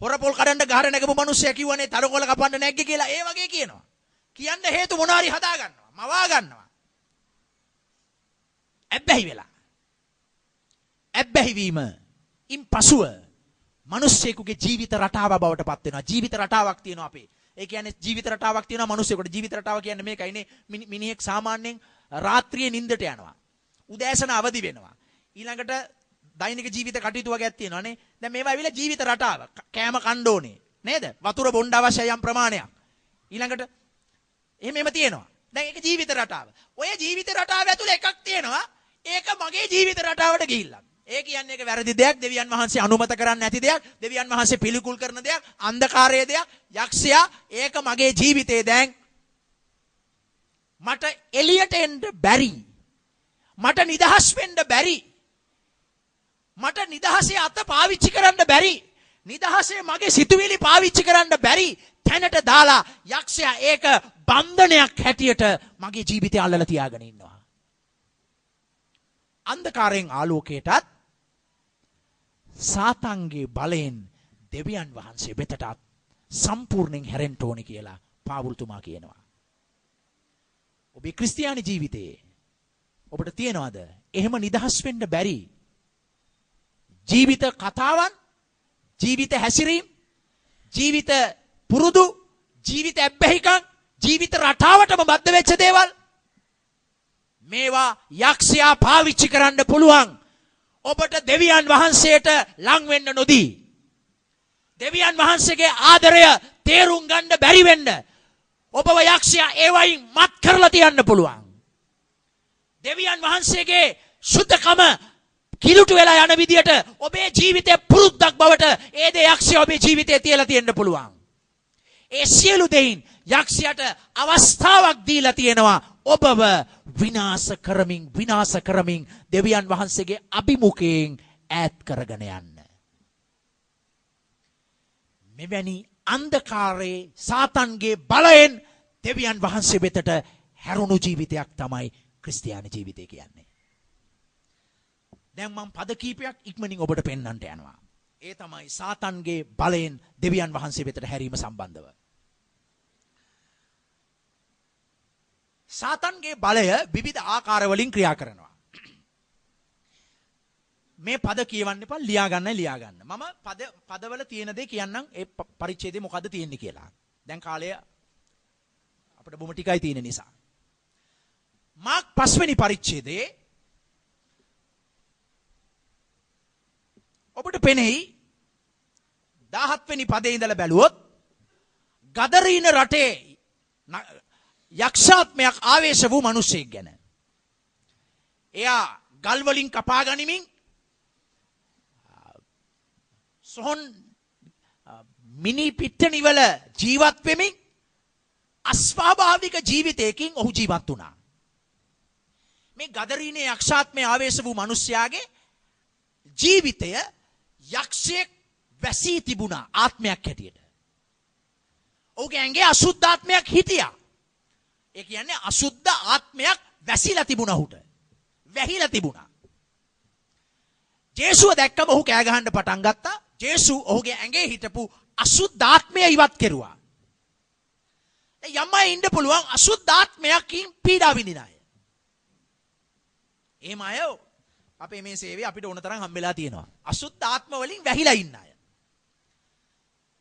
හොරපොල් කඩන්න ගහර නැගපු මිනිස්සයා කිව්වනේ තරකොල කපන්න නැග්ගේ කියලා ඒ වගේ කියනවා. කියන්න හේතු මොනවා හරි හදා ගන්නවා. මවා ගන්නවා. ඇබ්බැහි වෙලා. ඇබ්බැහි වීම ඉන් පසුව මිනිස්සෙකුගේ ජීවිත රටාව බවට පත් වෙනවා. ජීවිත රටාවක් තියෙනවා අපේ. ඒ කියන්නේ ජීවිත රටාවක් තියෙනවා මිනිස්සෙකුට. ජීවිත රටාව කියන්නේ මේකයිනේ. මිනිහෙක් සාමාන්‍යයෙන් රාත්‍රියේ නිින්දට යනවා. උදෑසන අවදි වෙනවා. ඊළඟට දෛනික ජීවිත කටයුතු වගේක් තියෙනවානේ. දැන් මේවා ඇවිල්ලා ජීවිත රටාව. කෑම කන්න ඕනේ. නේද? වතුර බොන්න අවශ්‍යයි යම් ප්‍රමාණයක්. ඊළඟට එහෙම තියෙනවා. දැන් ඒක ජීවිත රටාව. ඔය ජීවිත රටාව ඇතුලේ එකක් තියෙනවා. ඒක මගේ ජීවිත රටාවට ගිහිල්ලා. ඒ කියන්නේ ඒක වැරදි දෙයක්, දෙවියන් වහන්සේ අනුමත කරන්නේ නැති දෙයක්, දෙවියන් වහන්සේ පිළිකුල් කරන දෙයක්, අන්ධකාරයේ දෙයක්, යක්ෂයා ඒක මගේ ජීවිතේ දැන් මට එළියට එන්න බැරි. මට නිදහස් වෙන්න බැරි. මට නිදහසේ අත පාවිච්චි කරන්න බැරි. නිදහසේ මගේ සිතුවිලි පාවිච්චි කරන්න බැරි. තැනට දාලා යක්ෂයා ඒක බන්ධනයක් හැටියට මගේ ජීවිතය අල්ලලා තියාගෙන ඉන්නවා. අන්ධකාරයෙන් ආලෝකයටත් සාතන්ගේ බලයෙන් දෙවියන් වහන්සේ වෙතටත් සම්පූර්ණයෙන් හැරෙන්න ඕනි කියලා පාවුල්තුමා කියනවා. ඔබේ ක්‍රිස්තියානි ජීවිතයේ ඔබට තියනවාද එහෙම නිදහස් වෙන්න බැරි ජීවිත කතාවන්, ජීවිත හැසිරීම්, ජීවිත පුරුදු, ජීවිත ඇබ්බැහිකම්, ජීවිත රටාවටම බද්ධ වෙච්ච දේවල් මේවා යක්ෂයා පාවිච්චි කරන්න පුළුවන් ඔබට දෙවියන් වහන්සේට ලං වෙන්න නොදී. දෙවියන් වහන්සේගේ ආදරය තේරුම් ගන්න බැරි වෙන්න ඔබව යක්ෂයා ඒවයින් මත් කරලා තියන්න පුළුවන්. දෙවියන් වහන්සේගේ සුද්ධකම කිලුට වෙලා යන විදියට ඔබේ ජීවිතේ පුරුද්දක් බවට ඒ දේ යක්ෂයා ඔබේ ජීවිතේ තියලා තියෙන්න පුළුවන්. ඒ සියලු දෙයින් යක්ෂයාට අවස්ථාවක් දීලා තියෙනවා ඔබව විනාශ කරමින් දෙවියන් වහන්සේගේ අභිමුඛයෙන් ඈත් කරගෙන යන්න. මෙවැනි අන්ධකාරයේ සාතන්ගේ බලයෙන් දෙවියන් වහන්සේ වෙතට හැරුණු ජීවිතයක් තමයි ක්‍රිස්තියානි ජීවිතය කියන්නේ. දැන් මම පද කීපයක් ඉක්මනින් ඔබට පෙන්වන්නට යනවා. ඒ තමයි සාතන්ගේ බලයෙන් දෙවියන් වහන්සේ වෙතට හැරීම සම්බන්ධව. සාතන්ගේ බලය විවිධ ආකාරවලින් ක්‍රියා කරනවා. මේ පද කියවන්න එපා, ලියා ගන්න. මම පදවල තියෙන දේ කියන්නම්, ඒ පරිච්ඡේදය මොකද්ද තියෙන්නේ කියලා. දැන් කාලය අපිට බොම ටිකයි තියෙන නිසා. මාක් 5 වෙනි පරිච්ඡේදයේ ඔබට පෙනෙයි 17 වෙනි පදේ ඉඳලා බැලුවොත් ගදරීන රටේ යක්ෂාත්මයක් ආවේශ වූ මිනිසෙක් ගැන. එයා ගල් වලින් කපා ගනිමින් සොහොන් මිනි පිට්ටනි වල ජීවත් වෙමින් අස්වාභාවික ජීවිතයකින් ඔහු ජීවත් වුණා. මේ ගදරීනේ යක්ෂාත්මය ආවේශ වූ මිනිසයාගේ ජීවිතය යක්ෂයෙක් වැසී තිබුණා ආත්මයක් හැටියට. ඔහුගේ ඇඟේ අසුද්ධාත්මයක් හිටියා. ඒ කියන්නේ අසුද්ධ ආත්මයක් වැසිලා තිබුණා උට. වැහිලා තිබුණා. ජේසුව දැක්කම ඔහු කෑ ගහන්න පටන් ගත්තා. ජේසු ඔහුගේ ඇඟේ හිටපු අසුද්ධාත්මය ඉවත් කෙරුවා. යම්මයි ඉන්න පුළුවන් අසුද්ධාත්මයකින් පීඩා විඳින අය. එහෙම අය අපේ මේ සේවය අපිට ඕන තරම් හම්බෙලා තියෙනවා. අසුද්ධාත්ම වලින් වැහිලා ඉන්න අය.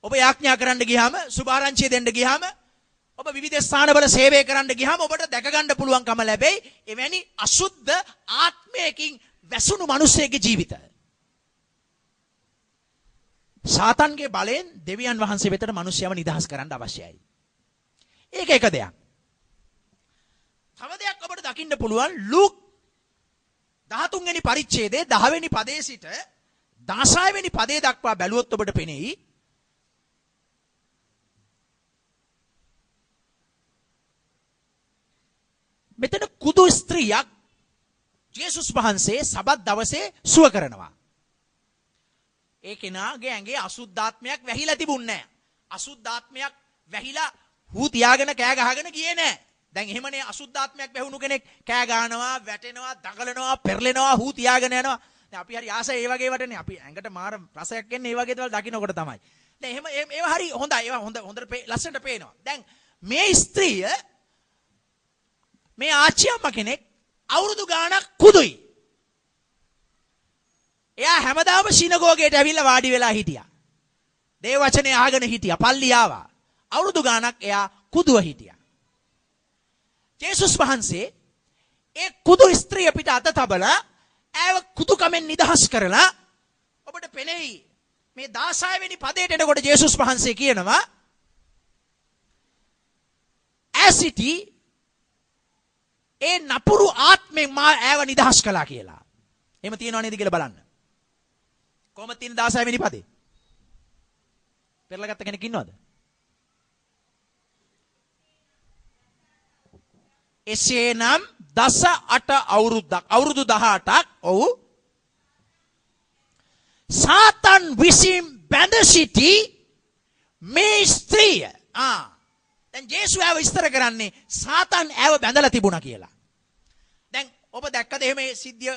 ඔබ යාඥා කරන්න ගියාම, සුභාරංචිය දෙන්න ගියාම, ඔබ විවිධ ස්ථානවල සේවය කරන්න ගියාම ඔබට දැක ගන්න පුළුවන්කම ලැබෙයි එවැනි අසුද්ධ ආත්මයකින් වැසුණු මිනිසෙකුගේ ජීවිතය. සාතන්ගේ බලයෙන් දෙවියන් වහන්සේ වෙතට මිනිස්යව නිදහස් කරන්න අවශ්‍යයි. ඒක එක දෙයක්. තව දෙයක් ඔබට දකින්න පුළුවන් ලූක් 13 වෙනි පරිච්ඡේදයේ 10 වෙනි පදයේ සිට 16 වෙනි පදයේ දක්වා බැලුවොත් ඔබට පෙනෙයි මෙතන කුදු ස්ත්‍රියක් ජේසුස් වහන්සේ සබත් දවසේ සුව කරනවා. ඒ කෙනාගේ ඇඟේ අසුද්ධාත්මයක් වැහිලා තිබුණේ නැහැ. අසුද්ධාත්මයක් වැහිලා හූ තියාගෙන කෑ ගහගෙන ගියේ නැහැ. දැන් එහෙමනේ අසුද්ධාත්මයක් වැහුණු කෙනෙක් කෑ ගහනවා, වැටෙනවා, දඟලනවා, පෙරලෙනවා, හූ තියාගෙන යනවා. දැන් අපි හරි ආසයි ඒ වගේ වටනේ. අපි ඇඟට මාර රසයක් එන්නේ ඒ වගේ දේවල් දකින්නකොට තමයි. දැන් එහෙම ඒවා හරි හොඳයි. ඒවා හොඳට ලස්සනට පේනවා. දැන් මේ ස්ත්‍රිය මේ ආච්චි අම්මා කෙනෙක් අවුරුදු ගාණක් කුදුයි. එයා හැමදාම සිනගෝගේට ඇවිල්ලා වාඩි වෙලා හිටියා. දේව වචනේ අහගෙන හිටියා. පල්ලි ආවා. අවුරුදු ගාණක් එයා කුදුව හිටියා. ජේසුස් වහන්සේ ඒ කුදු ස්ත්‍රිය පිට අත තබලා ඇව කුදුකමෙන් නිදහස් කරලා ඔබට පෙනෙයි මේ 16 වෙනි පදයට එනකොට ජේසුස් වහන්සේ කියනවා ඇසිටි ඒ නපුරු ආත්මෙන් මා ඇව නිදහස් කළා කියලා. එහෙම තියනව නේද කියලා බලන්න. කොහොමද තියෙන 16 වෙනි පදේ? පෙරලගත්ත කෙනෙක් ඉන්නවද? එසේනම් 18 අවුරුදු 18ක් ඔව් සාතන් විසින් බැඳ සිටි මේ ස්ත්‍රිය දැන් ජේසුව විස්තර කරන්නේ සාතන් ඇව බැඳලා තිබුණා කියලා. දැන් ඔබ දැක්කද එහෙම මේ සිද්ධිය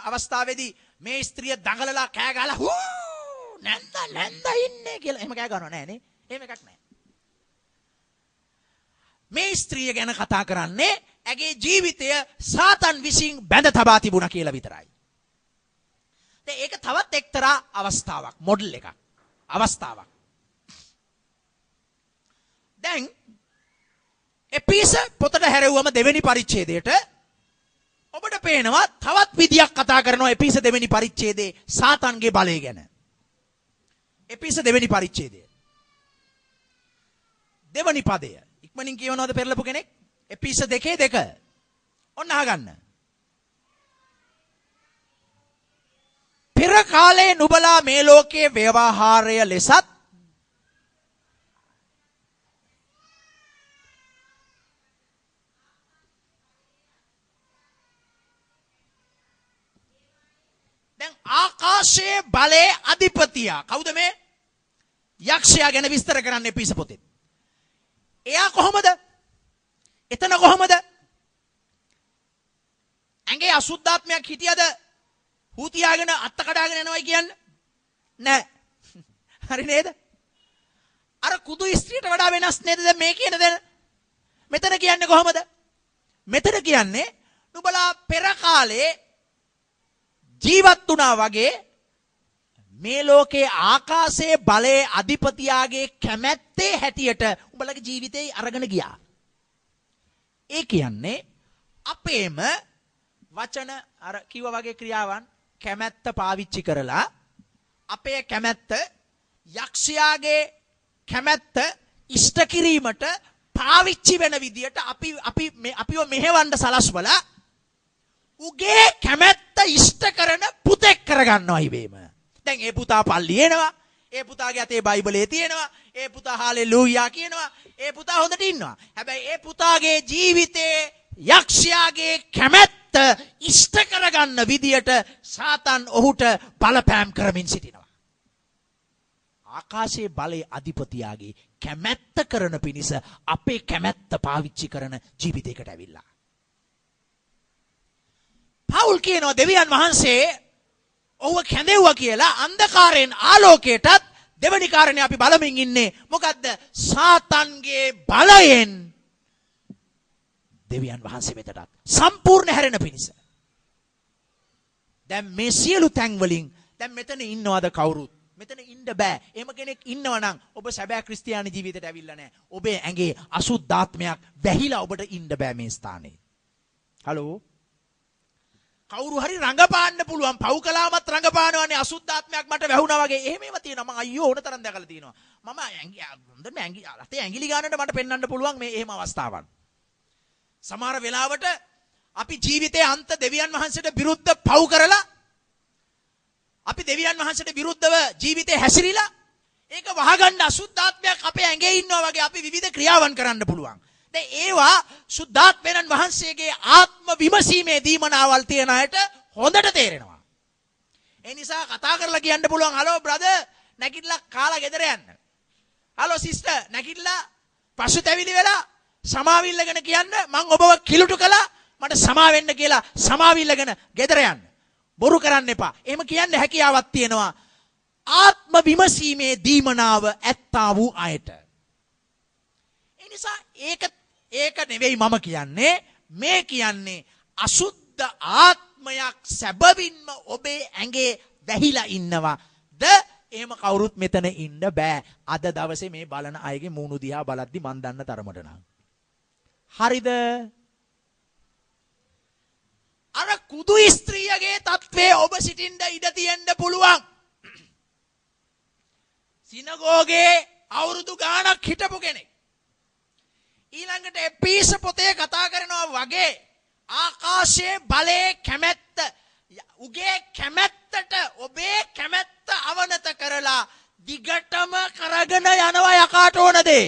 අවස්ථාවේදී මේ ස්ත්‍රිය දඟලලා කෑ ගහලා හූ නැන්ද ඉන්නේ කියලා එහෙම කෑ ගන්නව නෑ නේ. එහෙම එකක් නෑ. මේ ස්ත්‍රිය ගැන කතා කරන්නේ ඇගේ ජීවිතය සාතන් විසින් බැඳ තබා තිබුණා කියලා විතරයි. දැන් ඒක තවත් එක්තරා අවස්ථාවක්, මොඩල් එකක්. අවස්ථාවක්. දැන් එපිස පොතට හැරෙව්වම දෙවෙනි පරිච්ඡේදයට ඔබට පේනවා තවත් විදියක් කතා කරනවා එපිස දෙවෙනි පරිච්ඡේදයේ සාතන්ගේ බලය ගැන. එපිස දෙවෙනි පරිච්ඡේදය. දෙවෙනි පදය. ඉක්මනින් කියවනවද පෙරලපු කෙනෙක්? එපිස 2:2. ඔන්න අහගන්න. පෙර කාලයේ නුඹලා මේ ලෝකයේ ව්‍යවහාරය ලෙසත් දැන් ආකාශයේ බලයේ අධිපතියා කවුද මේ? යක්ෂයා ගැන විස්තර කරන්න එපිස පොතේ. එයා කොහොමද? එතන කොහොමද? ඇඟේ අසුද්ධාත්මයක් හිටියද හූ තියාගෙන අත්ත කඩාගෙන යනවයි කියන්නේ? නෑ. හරි නේද? අර කුදු ස්ත්‍රියට වඩා වෙනස් නේද දැන් මේ කියන දේ? මෙතන කියන්නේ කොහොමද? මෙතන කියන්නේ නුඹලා පෙර කාලේ ජීවත් වුණා වගේ මේ ලෝකේ ආකාශයේ බලයේ අධිපතියාගේ කැමැත්තේ හැටියට උඹලගේ ජීවිතේ අරගෙන ගියා. ඒ කියන්නේ අපේම වචන අර කිව්වා වගේ ක්‍රියාවන් කැමැත්ත පාවිච්චි කරලා අපේ කැමැත්ත යක්ෂයාගේ කැමැත්ත ඉෂ්ට කිරීමට පාවිච්චි වෙන විදියට අපිව මෙහෙවන්න සලස්වලා උගේ කැමැත්ත ඉෂ්ට කරන පුතෙක් කරගන්නවා ඉබේම. දැන් ඒ පුතා පල්ලි එනවා. ඒ පුතාගේ අතේ බයිබලේ තියෙනවා. ඒ පුතා හාලෙලූයා කියනවා. ඒ පුතා හොඳට ඉන්නවා. හැබැයි ඒ පුතාගේ ජීවිතේ යක්ෂයාගේ කැමැත්ත ඉෂ්ට කරගන්න විදියට සාතන් ඔහුට බලපෑම් කරමින් සිටිනවා. ආකාශයේ බලයේ අධිපතියාගේ කැමැත්ත කරන පිණිස අපේ කැමැත්ත පාවිච්චි කරන ජීවිතයකට ඇවිල්ලා. පවුල් කියනවා දෙවියන් වහන්සේ ඔහුව කැඳෙව්වා කියලා අන්ධකාරයෙන් ආලෝකයටත් දෙවනි කාරණේ අපි බලමින් ඉන්නේ මොකද්ද? සාතන්ගේ බලයෙන් දෙවියන් වහන්සේ වෙතට සම්පූර්ණ හැරෙන පිණිස. දැන් මේ සියලු තැන් වලින් දැන් මෙතන ඉන්නවද කවුරුත්? මෙතන ඉන්න බෑ. එහෙම කෙනෙක් ඉන්නවනම් ඔබ සැබෑ ක්‍රිස්තියානි ජීවිතයට ඇවිල්ලා නැහැ. ඔබේ ඇඟේ අසුද්ධාත්මයක් වැහිලා ඔබට ඉන්න බෑ මේ ස්ථානේ. හලෝ. කවුරු හරි රංගපාන්න පුළුවන්. පව් කලාමත් රංගපානවනේ අසුද්ධාත්මයක් මට වැහුණා වගේ. එහෙම ඒවා තියෙනවා. මම අයියෝ ඕන තරම් දැකලා තියෙනවා. මම ඇඟිලි ගන්නට මට පෙන්වන්න පුළුවන් මේ එහෙම අවස්ථාවන්. සමහර වෙලාවට අපි ජීවිතයේ අන්ත දෙවියන් වහන්සේට විරුද්ධ පව් කරලා අපි දෙවියන් වහන්සේට විරුද්ධව ජීවිතේ හැසිරීලා ඒක වහගන්න අසුද්ධාත්මයක් අපේ ඇඟේ ඉන්නවා වගේ අපි විවිධ ක්‍රියාවන් කරන්න පුළුවන්. දැන් ඒවා සුද්ධාත්මයන් වහන්සේගේ ආත්ම විමසීමේ දීමනාවල් තියන අයට හොඳට තේරෙනවා. ඒ නිසා කතා කරලා කියන්න පුළුවන් හලෝ බ්‍රදර් නැගිටලා කාලා ගෙදර යන්න. හලෝ සිස්ටර් නැගිටලා පසුතැවිලි වෙලා සමාවිල්ලගෙන කියන්න මං ඔබව කිලුටු කළා මට සමා වෙන්න කියලා සමාවිල්ලගෙන ගෙදර යන්න. බොරු කරන්න එපා. එහෙම කියන්න හැකියාවක් තියෙනවා ආත්ම විමසීමේ දීමනාව ඇත්තා වූ අයට. ඒ නිසා ඒක නෙවෙයි මම කියන්නේ. මේ කියන්නේ අසුද්ධ ආත්මයක් සැබවින්ම ඔබේ ඇඟේ වැහිලා ඉන්නවද? එහෙම කවුරුත් මෙතන ඉන්න බෑ. අද දවසේ මේ බලන අයගේ මූණු දිහා බලද්දි මන් දන්න තරමට නම්. හරිද? අර කුදු ස්ත්‍රියගේ තත්ත්වයේ ඔබ සිටින්න ඉඩ තියෙන්න පුළුවන්. සිනගෝගේ අවුරුදු ගාණක් හිටපු කෙනෙක්. ඊළඟට එපීස පොතේ කතා කරනවා වගේ ආකාශයේ බලයේ කැමැත්ත උගේ කැමැත්තට ඔබේ කැමැත්ත අවනත කරලා දිගටම කරගෙන යනවා යකාට ඕන දේ.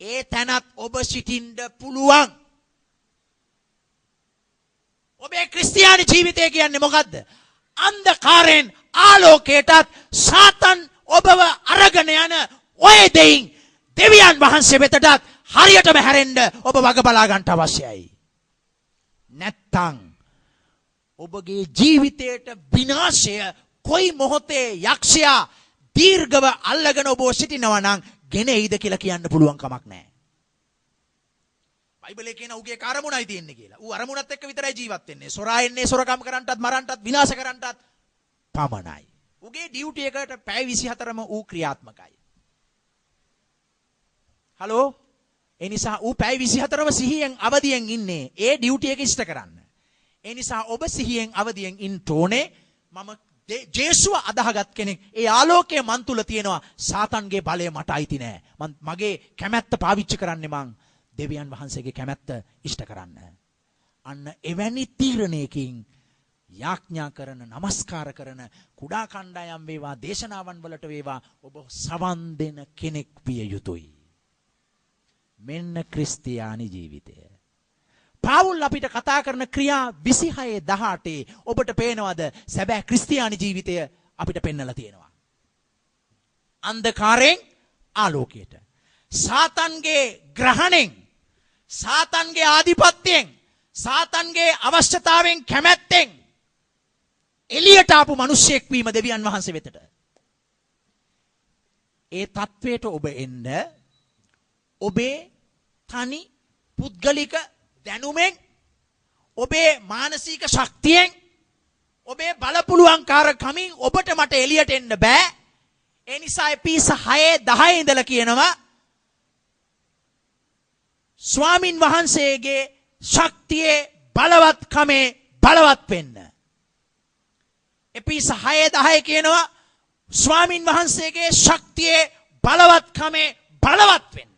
ඒ තැනත් ඔබ සිටින්න පුළුවන්. ඔබේ ක්‍රිස්තියානි ජීවිතය කියන්නේ මොකද්ද? අන්ධකාරයෙන් ආලෝකයටත් සාතන් ඔබව අරගෙන යන ඔය දෙයින් දෙවියන් වහන්සේ වෙතටත් හරියටම හැරෙන්න ඔබ වග බලා ගන්න අවශ්‍යයි. නැත්තම් ඔබගේ ජීවිතයට විනාශය කොයි මොහොතේ යක්ෂයා දීර්ඝව අල්ලගෙන ඔබ සිටිනවා නම් ගෙනෙයිද කියලා කියන්න පුළුවන් කමක් නැහැ. බයිබලයේ කියන උගේ කාර්මුණයි තියෙන්නේ කියලා. ඌ අරමුණත් එක්ක විතරයි ජීවත් වෙන්නේ. සොරා එන්නේ සොරකම් කරන්නටත් මරන්නටත් විනාශ කරන්නටත් පමණයි. උගේ ඩියුටි එකට පැය 24ම ඌ ක්‍රියාත්මකයි. හලෝ? ඒ නිසා ඌ පැය 24ම සිහියෙන් අවදියෙන් ඉන්නේ ඒ ඩියුටි එක ඉෂ්ට කරන්න. ඒ නිසා ඔබ සිහියෙන් අවදියෙන් ඉන්න ඕනේ. මම ජේසුව අදහගත් කෙනෙක්. ඒ ආලෝකය මන් තුල තියෙනවා. සාතන්ගේ බලය මට අයිති නෑ. මගේ කැමැත්ත පාවිච්චි කරන්නේ මං දෙවියන් වහන්සේගේ කැමැත්ත ඉෂ්ට කරන්න. අන්න එවැනි තීරණයකින් යාඥා කරන, নমස්කාර කරන කුඩා කණ්ඩායම් වේවා, දේශනාවන් වලට වේවා ඔබ සවන් දෙන කෙනෙක් විය යුතුයි. මෙන්න ක්‍රිස්තියානි ජීවිතය. පාවුල් අපිට කතා කරන ක්‍රියා 26:18 ඔබට පේනවද සැබෑ ක්‍රිස්තියානි ජීවිතය අපිට පෙන්වලා තියෙනවා. අන්ධකාරයෙන් ආලෝකයට, සාතන්ගේ ග්‍රහණයෙන්, සාතන්ගේ ආධිපත්‍යයෙන්, සාතන්ගේ අවශ්‍යතාවෙන් කැමැත්තෙන් එළියට ආපු මිනිසෙක් වීම දෙවියන් වහන්සේ වෙතට. ඒ තත්වයට ඔබ එන්න ඔබේ තනි පුද්ගලික දැනුමෙන්, ඔබේ මානසික ශක්තියෙන්, ඔබේ බලපුලුවන්කාරකමින් ඔබට මට එළියට එන්න බෑ. ඒ නිසා එපිස 6:10 ඉඳලා කියනවා ස්වාමින් වහන්සේගේ ශක්තියේ බලවත්කමේ බලවත් වෙන්න. එපිස 6:10 කියනවා ස්වාමින් වහන්සේගේ ශක්තියේ බලවත්කමේ බලවත් වෙන්න.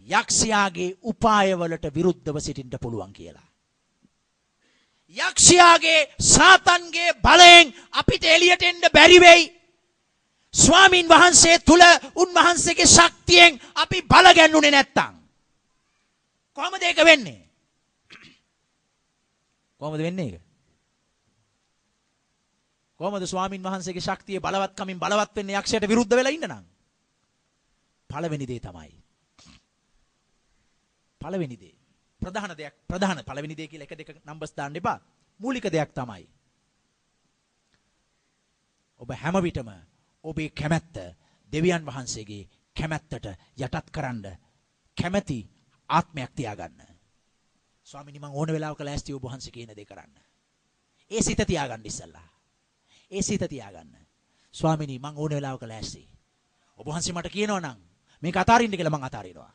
යක්ෂයාගේ උපායවලට විරුද්ධව සිටින්න පුළුවන් කියලා. යක්ෂයාගේ සාතන්ගේ බලයෙන් අපිට එළියට එන්න බැරි වෙයි. ස්වාමින් වහන්සේ තුල උන්වහන්සේගේ ශක්තියෙන් අපි බල ගැන්නුනේ නැත්තම් කොහොමද ඒක වෙන්නේ? කොහොමද වෙන්නේ ඒක? කොහොමද ස්වාමින් වහන්සේගේ ශක්තිය බලවත්කමින් බලවත් වෙන්නේ යක්ෂයට විරුද්ධ වෙලා ඉන්න නම්? පළවෙනි දේ තමයි. පළවෙනි දේ. ප්‍රධාන පළවෙනි දේ කියලා 1 2 නම්බර්ස් දාන්න එපා. මූලික දෙයක් තමයි. ඔබ හැම විටම ඔබේ කැමැත්ත දෙවියන් වහන්සේගේ කැමැත්තට යටත් කරන්න කැමැති ආත්මයක් තියාගන්න. ස්වාමීනි මම ඕන වෙලාවක ලෑස්ති ඔබ වහන්සේ කියන දේ කරන්න. ඒ සිත තියාගන්න ඉස්සල්ලා. ඒ සිත තියාගන්න. ස්වාමීනි මම ඕන වෙලාවක ලෑස්ති. ඔබ වහන්සේ මට කියනවා නම් මේක අතාරින්න කියලා මම අතාරිනවා.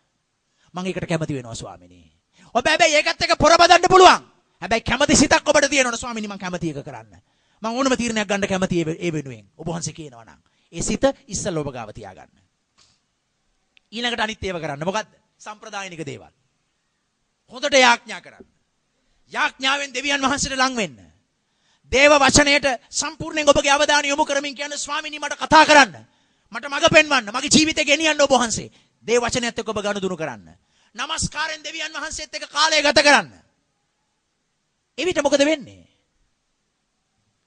මම ඒකට කැමති වෙනවා ස්වාමීනි. ඔබ හැබැයි ඒකත් එක්ක පොරබදන්න පුළුවන්. හැබැයි කැමති සිතක් ඔබට තියෙනවනේ ස්වාමීනි මම කැමති එක කරන්න. මම ඕනම තීරණයක් ගන්න කැමති ඒ වෙනුවෙන්. ඔබ වහන්සේ කියනවා නම් ඒ සිත ඉස්සල්ලා ඔබ ගාව තියාගන්න. ඊළඟට අනිත් ඒවා කරන්න. මොකද්ද? සම්ප්‍රදායිනික දේවල්. හොඳට යාඥා කරන්න. යාඥාවෙන් දෙවියන් වහන්සේට ලං වෙන්න. දේව වචනයට සම්පූර්ණයෙන් ඔබගේ අවධානය යොමු කරමින් කියන්නේ ස්වාමීනි මට කතා කරන්න. මට මඟ පෙන්වන්න. මගේ ජීවිතේ ගෙනියන්න ඔබ වහන්සේ. දේව වචනයත් එක්ක ඔබ ගනුදෙනු කරන්න. নমස්කාරයෙන් දෙවියන් වහන්සේත් එක්ක කාලය ගත කරන්න. එවිට මොකද වෙන්නේ?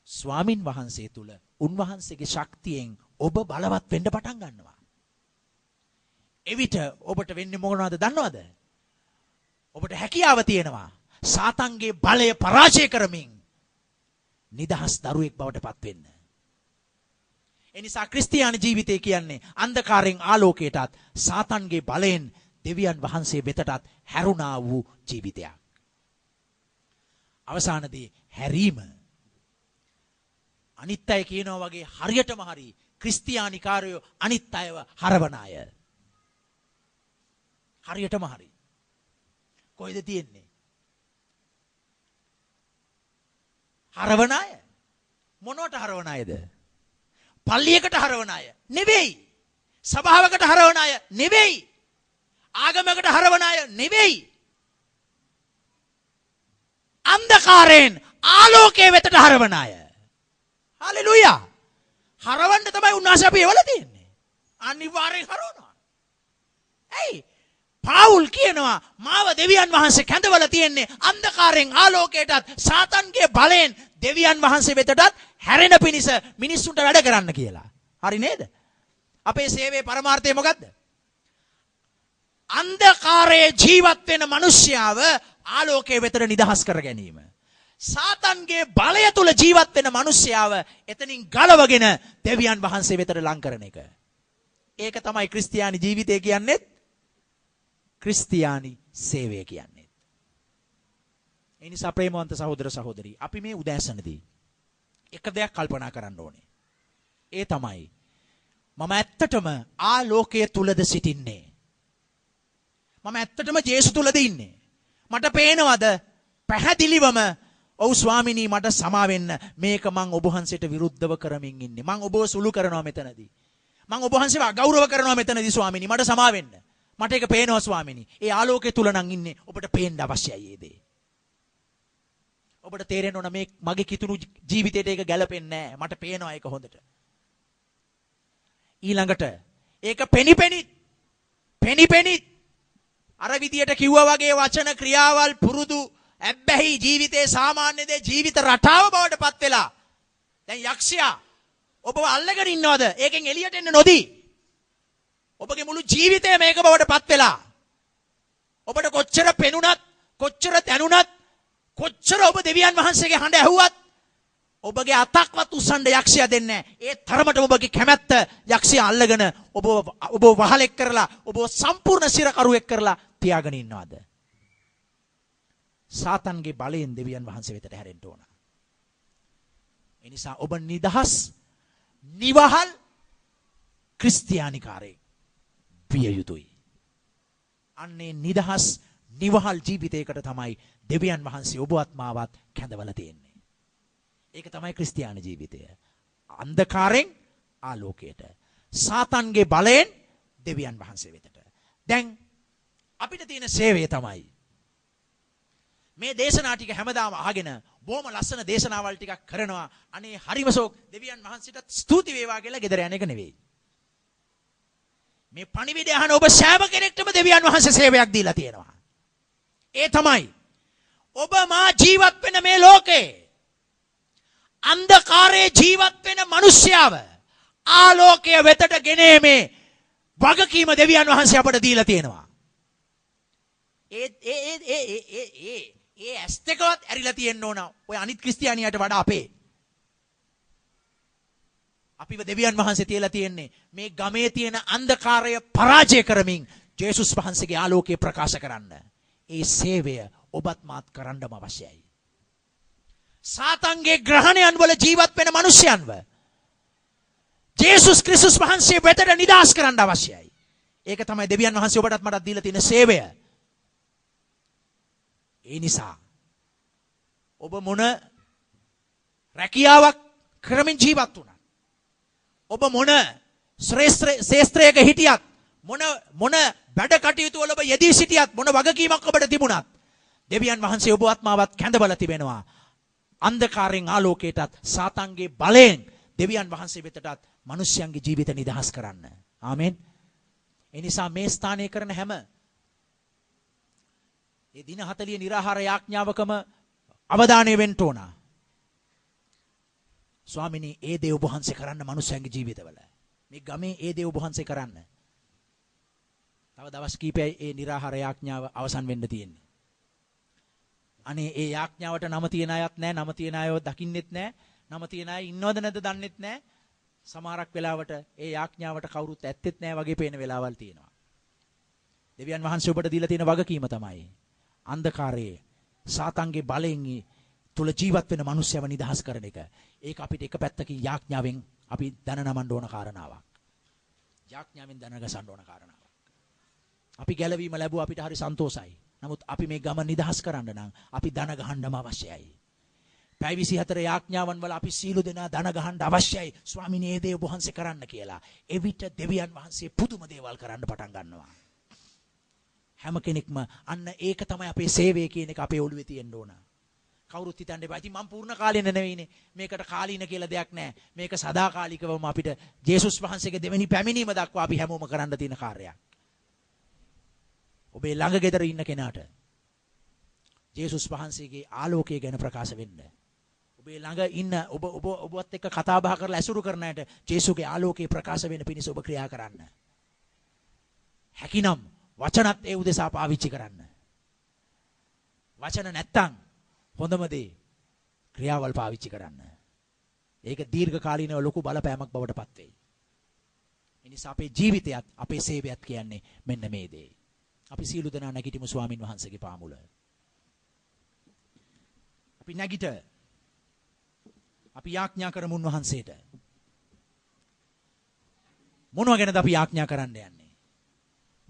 ස්වාමින් වහන්සේ තුල උන්වහන්සේගේ ශක්තියෙන් ඔබ බලවත් වෙන්න පටන් ගන්නවා. එවිට ඔබට වෙන්නේ මොනවද දන්නවද? ඔබට හැකියාව තියෙනවා සාතන්ගේ බලය පරාජය කරමින් නිදහස් දරුවෙක් බවට පත් වෙන්න. ඒ නිසා ක්‍රිස්තියානි ජීවිතය කියන්නේ අන්ධකාරයෙන් ආලෝකයටත් සාතන්ගේ බලයෙන් දෙවියන් වහන්සේ වෙතටත් හැරුණා වූ ජීවිතයක්. අවසානදී හැරීම අනිත් අය කියනවා වගේ හරියටම හරි ක්‍රිස්තියානිකාරයෝ අනිත් අයව හරවන අය. හරියටම හරි. කොයිද තියෙන්නේ? හරවන අය. මොනවට හරවන අයද? පල්ලියකට හරවන අය නෙවෙයි. සභාවකට හරවන අය නෙවෙයි. ආගමකට හරවන අය නෙවෙයි. අන්ධකාරයෙන් ආලෝකයේ වෙතට හරවන අය. හලෙලූයා. හරවන්න තමයි උන්වහන්සේ අපි එවලා තියෙන්නේ. අනිවාර්යෙන් හරවනවා. ඇයි? පාවුල් කියනවා මාව දෙවියන් වහන්සේ කැඳවලා තියෙන්නේ අන්ධකාරයෙන් ආලෝකයටත් සාතන්ගේ බලයෙන් දෙවියන් වහන්සේ වෙතටත් හැරෙන පිණිස මිනිස්සුන්ට වැඩ කරන්න කියලා. හරි නේද? අපේ සේවයේ පරමාර්ථය මොකද්ද? අන්ධකාරයේ ජීවත් වෙන මිනිස්යාව ආලෝකයේ වෙතට නිදහස් කර ගැනීම. සාතන්ගේ බලය තුල ජීවත් වෙන මිනිස්යාව එතනින් ගලවගෙන දෙවියන් වහන්සේ වෙතට ලං කරන එක. ඒක තමයි ක්‍රිස්තියානි ජීවිතය කියන්නේ. ක්‍රිස්තියානි සේවය කියන්නේ. ඒ නිසා ප්‍රේමවන්ත සහෝදර සහෝදරී අපි මේ උදෑසනදී එක දෙයක් කල්පනා කරන්න ඕනේ. ඒ තමයි මම ඇත්තටම ආලෝකයේ තුලද සිටින්නේ? මම ඇත්තටම ජේසුස් තුලද ඉන්නේ? මට පේනවද පැහැදිලිවම ඔව් ස්වාමිනී මට සමා වෙන්න මේක මං ඔබ වහන්සේට විරුද්ධව කරමින් ඉන්නේ. මං ඔබව සුළු කරනවා මෙතනදී. මං ඔබ වහන්සේව අගෞරව කරනවා මෙතනදී ස්වාමිනී මට සමා වෙන්න. මට ඒක පේනවා ස්වාමිනී. ඒ ආලෝකයේ තුල නම් ඉන්නේ. ඔබට පේන්න අවශ්‍යයි ඒ දේ. ඔබට තේරෙන්න ඕන මේ මගේ කිතුණු ජීවිතේට ඒක ගැලපෙන්නේ නැහැ. මට පේනවා ඒක හොඳට. ඊළඟට ඒක පෙනිපෙනි අර විදියට කිව්වා වගේ වචන ක්‍රියාවල් පුරුදු ඇබ්බැහි ජීවිතේ සාමාන්‍ය දේ ජීවිත රටාව බවට පත් වෙලා දැන් යක්ෂයා ඔබව අල්ලගෙන ඉන්නවද? ඒකෙන් එළියට එන්න නොදී ඔබගේ මුළු ජීවිතය මේක බවට පත් වෙලා ඔබට කොච්චර පෙනුනත් කොච්චර දැනුනත් කොච්චර ඔබ දෙවියන් වහන්සේගේ හඬ ඇහුවත් ඔබගේ අතක්වත් උස්සන්න යක්ෂයා දෙන්නේ නැහැ. ඒ තරමටම ඔබගේ කැමැත්ත යක්ෂයා අල්ලගෙන ඔබ වහලෙක් කරලා ඔබ සම්පූර්ණ සිරකරුවෙක් කරලා තියාගෙන ඉන්නවද? සාතන්ගේ බලයෙන් දෙවියන් වහන්සේ වෙතට හැරෙන්න ඕන. ඒ නිසා ඔබ නිදහස් නිවහල් ක්‍රිස්තියානිකාරයෙක් විය යුතුයි. අන්නේ නිදහස් නිවහල් ජීවිතයකට තමයි දෙවියන් වහන්සේ ඔබවත් මාවත් කැඳවලා තියෙන්නේ. ඒක තමයි ක්‍රිස්තියානි ජීවිතය. අන්ධකාරයෙන් ආලෝකයට. සාතන්ගේ බලයෙන් දෙවියන් වහන්සේ වෙතට. දැන් අපිට තියෙන සේවය තමයි මේ දේශනා ටික හැමදාම අහගෙන බොහොම ලස්සන දේශනාවල් ටිකක් කරනවා. අනේ හරිමසෝක් දෙවියන් වහන්සේට ස්තුති වේවා කියලා ගෙදර යන එක නෙවෙයි. මේ පණිවිඩය අහන ඔබ සෑම කෙනෙක්ටම දෙවියන් වහන්සේ සේවයක් දීලා තියෙනවා. ඒ තමයි ඔබ මා ජීවත් වෙන මේ ලෝකේ අන්ධකාරයේ ජීවත් වෙන මිනිස්යාව ආලෝකය වෙතට ගෙනීමේ වගකීම දෙවියන් වහන්සේ අපට දීලා තියෙනවා. ඒ ඇස් දෙකවත් ඇරිලා තියෙන්න ඕන. ඔය අනිත් ක්‍රිස්තියානියට වඩා අපේ. අපිව දෙවියන් වහන්සේ තියලා තියෙන්නේ මේ ගමේ තියෙන අන්ධකාරය පරාජය කරමින් ජේසුස් වහන්සේගේ ආලෝකය ප්‍රකාශ කරන්න. ඒ සේවය ඔබත් මාත් කරන්නම අවශ්‍යයි. සාතන්ගේ ග්‍රහණයන් වල ජීවත් වෙන මිනිස්යන්ව ජේසුස් ක්‍රිස්තුස් වහන්සේ වෙතට නිදහස් කරන්න අවශ්‍යයි. ඒක තමයි දෙවියන් වහන්සේ ඔබටත් මටත් දීලා තියෙන සේවය. ඒ නිසා ඔබ මොන රැකියාවක් කරමින් ජීවත් වුණත් ඔබ මොන ශ්‍රේෂ්ඨයක හිටියත් මොන වැඩ කටයුතු වල ඔබ යෙදී සිටියත් මොන වගකීමක් ඔබට තිබුණත් දෙවියන් වහන්සේ ඔබවත් මාවත් කැඳවලා තිබෙනවා. අන්ධකාරයෙන් ආලෝකයටත් සාතන්ගේ බලයෙන් දෙවියන් වහන්සේ වෙතටත් මිනිස්යන්ගේ ජීවිත නිදහස් කරන්න. ආමෙන්. ඒ නිසා මේ ස්ථානයේ කරන හැම ඒ දින 40 නිරාහාර යාඥාවකම අවධානය වෙන්න ඕන. ස්වාමිනී ඒ දේ ඔබ වහන්සේ කරන්න මිනිස්යන්ගේ ජීවිතවල. මේ ගමේ ඒ දේ ඔබ වහන්සේ කරන්න. තව දවස් කීපයයි ඒ නිරාහාර යාඥාව අවසන් වෙන්න තියෙන්නේ. අනේ ඒ යාඥාවට නම තියන අයත් නැහැ, නම තියන අයව දකින්නෙත් නැහැ, නම තියන අය ඉන්නවද නැද්ද දන්නෙත් නැහැ. සමහරක් වෙලාවට ඒ යාඥාවට කවුරුත් ඇත්තෙත් නැහැ වගේ පේන වෙලාවල් තියෙනවා. දෙවියන් වහන්සේ ඔබට දීලා තියෙන වගකීම තමයි අන්ධකාරයේ සාතන්ගේ බලයෙන් තුල ජීවත් වෙන මිනිස්සයව නිදහස් කරන එක. ඒක අපිට එක පැත්තකින් යාඥාවෙන් අපි දන නමන්න ඕන කාරණාවක්. යාඥාවෙන් දන ගසන්න ඕන කාරණාවක්. අපි ගැලවීම ලැබුවා අපිට හරි සන්තෝසයි. නමුත් අපි මේ ගම නිදහස් කරන්න නම් අපි දන ගහන්නම අවශ්‍යයි. පැය 24 යාඥාවන් වල අපි සීලු දෙනා දන ගහන්න අවශ්‍යයි. ස්වාමිනේ ඒ දේ ඔබ වහන්සේ කරන්න කියලා. එවිට දෙවියන් වහන්සේ පුදුම දේවල් කරන්න පටන් ගන්නවා. හැම කෙනෙක්ම අන්න ඒක තමයි අපේ සේවය කියන එක අපේ ඔළුවේ තියෙන්න ඕන. කවුරුත් හිතන්න එපා. ඉතින් මම පූර්ණ කාලීන නෙවෙයිනේ. මේකට කාලීන කියලා දෙයක් නැහැ. මේක සදාකාලිකවම අපිට ජේසුස් වහන්සේගේ දෙවෙනි පැමිණීම දක්වා අපි හැමෝම කරන්න තියෙන කාර්යයක්. ඔබේ ළඟ ගෙදර ඉන්න කෙනාට ජේසුස් වහන්සේගේ ආලෝකය ගැන ප්‍රකාශ වෙන්න. ඔබේ ළඟ ඉන්න ඔබවත් එක්ක කතා බහ කරලා ඇසුරු කරන අයට ජේසුගේ ආලෝකය ප්‍රකාශ වෙන පිණිස ඔබ ක්‍රියා කරන්න. හැකිනම් වචනත් ඒ උදෙසා පාවිච්චි කරන්න. වචන නැත්තම් හොඳම දේ ක්‍රියාවල් පාවිච්චි කරන්න. ඒක දීර්ඝ කාලීනව ලොකු බලපෑමක් බවට පත් වෙයි. ඒ නිසා අපේ ජීවිතයත් අපේ සේවයත් කියන්නේ මෙන්න මේ දේ. අපි සීලු දෙනා නැගිටිමු ස්වාමින් වහන්සේගේ පාමුල. අපි නැගිට අපි යාඥා කරමු උන්වහන්සේට. මොනවා ගැනද අපි යාඥා කරන්න යන්නේ?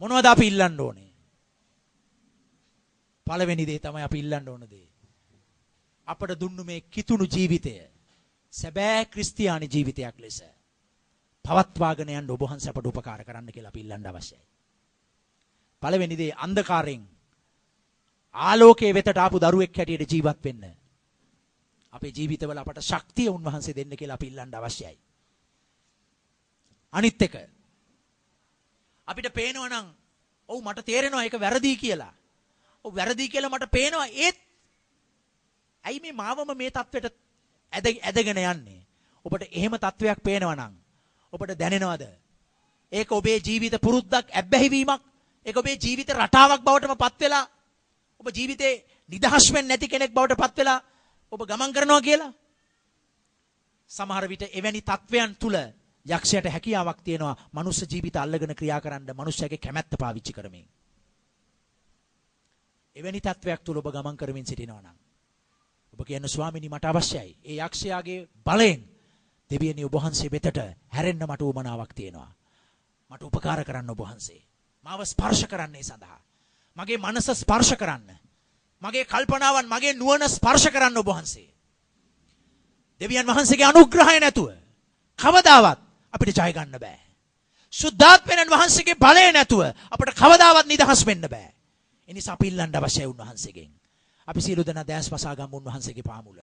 මොනවද අපි ඉල්ලන්න ඕනේ? පළවෙනි දේ තමයි අපි ඉල්ලන්න ඕන දේ. අපට දුන්නු මේ කිතුණු ජීවිතය සැබෑ ක්‍රිස්තියානි ජීවිතයක් ලෙස පවත්වාගෙන යන්න ඔබ වහන්සේ අපට උපකාර කරන්න කියලා අපි ඉල්ලන්න අවශ්‍යයි. පළවෙනි දේ අන්ධකාරයෙන් ආලෝකයේ වෙතට ආපු දරුවෙක් හැටියට ජීවත් වෙන්න. අපේ ජීවිතවල අපට ශක්තිය උන්වහන්සේ දෙන්න කියලා අපි ඉල්ලන්න අවශ්‍යයි. අනිත් එක අපිට පේනවා නම් ඔව් මට තේරෙනවා ඒක වැරදි කියලා. ඔව් වැරදි කියලා මට පේනවා ඒත් ඇයි මේ මාවම මේ තත්වෙට ඇදගෙන යන්නේ? ඔබට එහෙම තත්වයක් පේනවා නම් ඔබට දැනෙනවද? ඒක ඔබේ ජීවිත පුරුද්දක් ඇබ්බැහිවීමක්. ඒක ඔබේ ජීවිත රටාවක් බවටම පත් වෙලා ඔබ ජීවිතේ නිදහස් වෙන්නේ නැති කෙනෙක් බවට පත් වෙලා ඔබ ගමන් කරනවා කියලා. සමහර විට එවැනි තත්වයන් තුල යක්ෂයට හැකියාවක් තියෙනවා මනුස්ස ජීවිත අල්ලගෙන ක්‍රියා කරන්න මනුස්සයාගේ කැමැත්ත පාවිච්චි කරමින්. එවැනි තත්වයක් තුල ඔබ ගමන් කරමින් සිටිනවා නම් ඔබ කියන ස්වාමිනී මට අවශ්‍යයි ඒ යක්ෂයාගේ බලයෙන් දෙවියනි ඔබ වහන්සේ වෙතට හැරෙන්න මට උවමනාවක් තියෙනවා. මට උපකාර කරන්න ඔබ වහන්සේ. මාව ස්පර්ශ කරන්නේ සඳහා. මගේ මනස ස්පර්ශ කරන්න. මගේ කල්පනාවන් මගේ නුවණ ස්පර්ශ කරන්න ඔබ වහන්සේ. දෙවියන් වහන්සේගේ අනුග්‍රහය නැතුව කවදාවත් අපිට ජය ගන්න බෑ. සුද්ධාත්මයන් වහන්සේගේ බලය නැතුව අපිට කවදාවත් නිදහස් වෙන්න බෑ. ඒ නිසා අපි ඉල්ලන්න අවශ්‍යයි උන්වහන්සේගෙන්. අපි සියලු දෙනා දැස් වසා ගමු උන්වහන්සේගේ පාමුල.